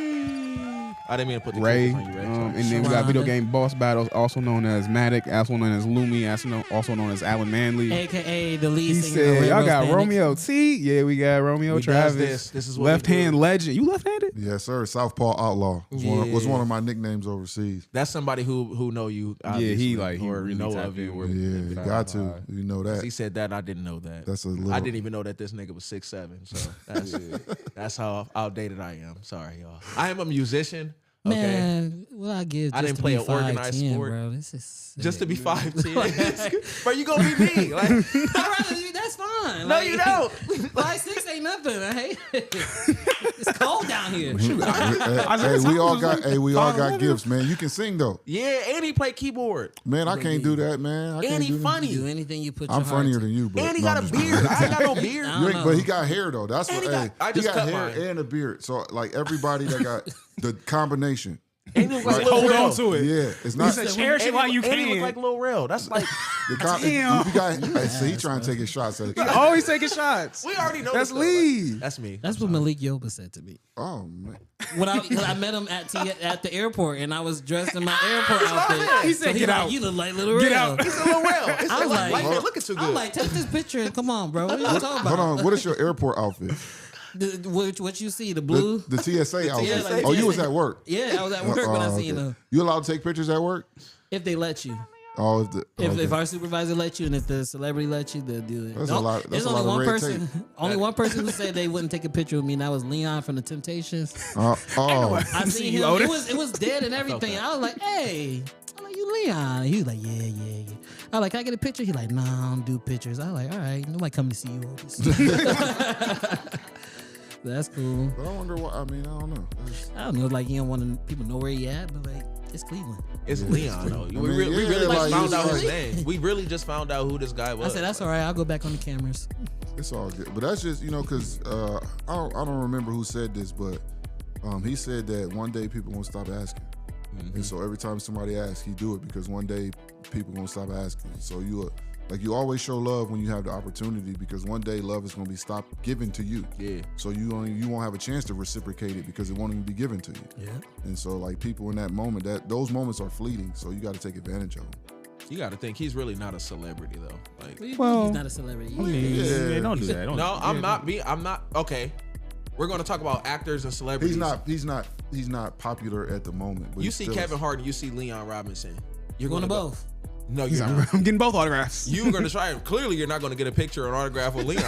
I didn't mean to put the Ray. on you, Ray. And then we got Sharonda. Video Game Boss Battles, also known as Matic, also known as Lumi, also known as Alan Manley. AKA the lead He singer of said, Red y'all Rose got Panic. Romeo T. Yeah, we got Romeo We does Travis. this. This is what we left hand do. legend. You left handed? Yes, sir. Southpaw Outlaw was, was one of my nicknames overseas. That's somebody who know you. Yeah, Obviously, he or really know tapped of you. in Or with Yeah, you got to. You know He that. said that. I didn't know that. That's a little. I didn't even know that this nigga was 6'7". So that's how outdated I am. Sorry, y'all. I am a musician. Okay. Man, what I give? I just didn't to play be an organized 5'10", sport. bro. This is Just to sick. be 5'10". Bro, you gonna be me. Like, I'd rather you. That's fine. no, you don't. 5'6" ain't nothing. I hate it. It's cold down here. Hey, we all got. Hey, we all got gifts, man. You can sing though, Yeah, and he play keyboard. man. I can't do that, man. I can't And he do that. funny. Do anything you put. I'm your heart funnier to. than you, but And he no, got I'm a just beard. I ain't got no beard. I You don't ain't, but he know. got hair though. That's And what. he Hey, got- I he just got cut hair mine. and a beard. So like everybody that got the combination. And he look like Right. Lil Hold Rel. on to it. Yeah, it's not. said, cherish it And while he- you and he look can. like Lil Rel. That's like The Damn. you got. Hey, so he trying to take his shots at it. Always taking shots. we already know. That's this, though. Lee. Like, that's me. That's what Malik Yoba said to me. Oh man. When I met him at the airport and I was dressed in my airport outfit. He said, so "Get like, out. You look like Little Get Rel." out. He's a Lil Rel. It's I was like, like- they're looking too good. I'm like, take this picture and come on, bro. What are you talking about? Hold on. What is your airport outfit? What you see? The blue? The TSA outfit. like Oh, you was TSA. at work. Yeah, I was at work when I Oh, seen okay. them. You allowed to take pictures at work? If they let you. Oh, If our supervisor lets you and if the celebrity lets you, they'll do it. That's a lot- that's There's a only lot of one red person. tape. Only one person who said they wouldn't take a picture with me, and that was Leon from the Temptations. oh, I seen you him. Otis. It was dead and everything. I was like, hey. I'm like, you Leon. He was like, yeah. I was like, can I get a picture? He like, nah, I don't do pictures. I was like, all right, nobody coming to see you. That's cool. But I wonder what. I mean, I don't know. I don't know, like you don't want people know where he at, but like it's Cleveland. It's Leon though. mean, We really like, just found out his really? name. We really just found out who this guy was. I said that's all right. I'll go back on the cameras. It's all good. But that's just, because I don't remember who said this, but he said that one day people won't stop asking. And so every time somebody asks, he do it because one day people won't stop asking. So you always show love when you have the opportunity because one day love is going to be stopped given to you. Yeah. So you won't have a chance to reciprocate it because it won't even be given to you. Yeah. And so like people in that moment, those moments are fleeting. So you got to take advantage of them. You got to think he's really not a celebrity though. Like, Well, he's not a celebrity. I mean, yeah, don't do that. Don't no, do I'm that. not. I'm not. Okay, we're going to talk about actors and celebrities. He's not popular at the moment. But You he's see still Kevin Hart and you see Leon Robinson. You're Going to go- both. No, He's you're like, not. I'm getting both autographs. You're going to try it. Clearly, you're not going to get a picture or an autograph with Leon.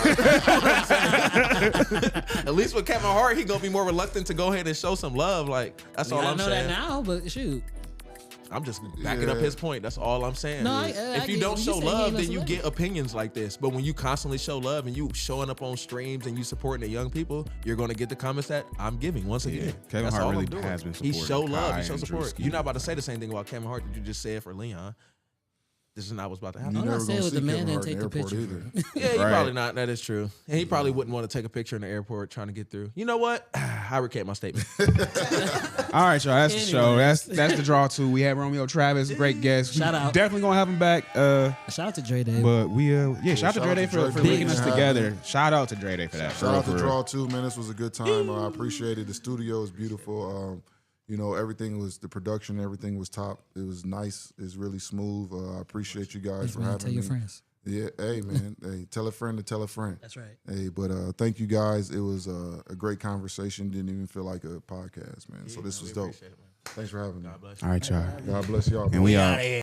At least with Kevin Hart, he going to be more reluctant to go ahead and show some love. Like, that's all I I'm know saying. that now, but shoot. I'm just backing up Yeah. his point. That's all I'm saying. No, If you get- don't you show saying he love, ain't no then you celebrity. get opinions like this. But when you constantly show love and you showing up on streams and you supporting the young people, you're going to get the comments that I'm giving once again. Kevin That's Hart all really I'm doing. has been He supporting show love. Kai He show and support. Drewski. You're not about to say the same thing about Kevin Hart that you just said for Leon. This is not what's about to happen. You I'm not never saying gonna with the see man Kevin didn't Hart take in the airport picture. either. Yeah, he Right. probably not. That is true. And he probably wouldn't want to take a picture in the airport trying to get through. You know what? I recant my statement. All right, y'all. That's the show. That's the draw too. We had Romeo Travis, great guest. Shout out. Definitely gonna have him back. Shout out to Dre Day. But we shout out to Dre Day for Dre linking for us having together. me. Shout out to Dre Day for that. Shout out For to real. Draw too, man. This was a good time. I appreciate it. The studio is beautiful. Everything was the production. Everything was top. It was nice. It's really smooth. I appreciate you guys for having Tell me. your friends. Yeah, hey man, hey, tell a friend to tell a friend. That's right. Hey, but thank you guys. It was a great conversation. Didn't even feel like a podcast, man. So this was dope. Thanks for having me. All right, y'all. God bless y'all. And we out.